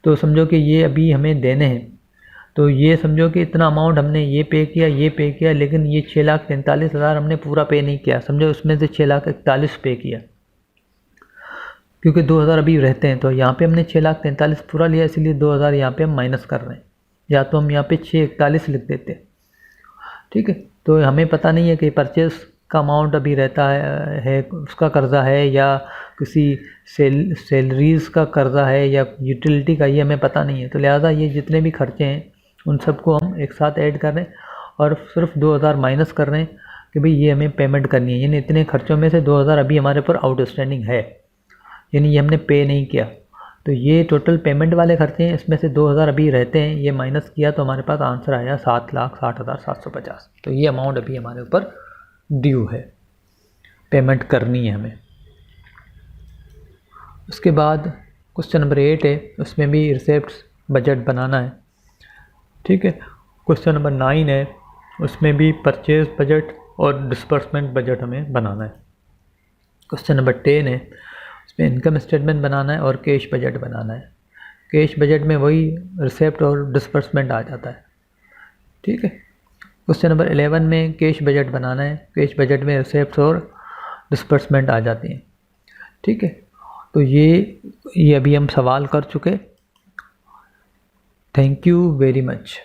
तो समझो कि ये अभी हमें देने हैं। तो ये समझो कि इतना अमाउंट हमने ये पे किया, लेकिन ये 6,43,000 हमने पूरा पे नहीं किया। समझो उसमें से 6,41,000 पे किया, क्योंकि 2,000 अभी रहते हैं। तो यहाँ पे हमने 6,43,000 पूरा लिया, इसलिए 2,000 यहाँ पे हम माइनस कर रहे हैं, या तो हम यहाँ पे 6,41 लिख देते। ठीक है, तो हमें पता नहीं है कि परचेस का अमाउंट अभी रहता है उसका कर्ज़ा है या किसी सैलरीज़ का कर्ज़ा है या यूटिलिटी का, ये हमें पता नहीं है। तो लिहाजा ये जितने भी खर्चे हैं उन सबको हम एक साथ ऐड कर रहे हैं और सिर्फ 2,000 माइनस कर रहे हैं कि भाई ये हमें पेमेंट करनी है। यानी इतने खर्चों में से 2,000 अभी हमारे ऊपर आउटस्टैंडिंग है, यानी ये हमने पे नहीं किया। तो ये टोटल पेमेंट वाले खर्चे हैं, इसमें से 2,000 अभी रहते हैं, ये माइनस किया तो हमारे पास आंसर आया 7,60,750। तो ये अमाउंट अभी हमारे ऊपर ड्यू है, पेमेंट करनी है हमें। उसके बाद क्वेश्चन नंबर 8 है, उसमें भी रिसिप्ट्स बजट बनाना है। ठीक है, क्वेश्चन नंबर 9 है, उसमें भी परचेज बजट और डिस्बर्समेंट बजट हमें बनाना है। क्वेश्चन नंबर 10 है, उसमें इनकम स्टेटमेंट बनाना है और कैश बजट बनाना है। कैश बजट में वही रिसिप्ट और डिस्बर्समेंट आ जाता है। ठीक है, क्वेश्चन नंबर 11 में कैश बजट बनाना है, कैश बजट में रिसिप्ट और डिस्बर्समेंट आ जाती हैं। ठीक है, तो ये अभी हम सवाल कर चुके। Thank you very much.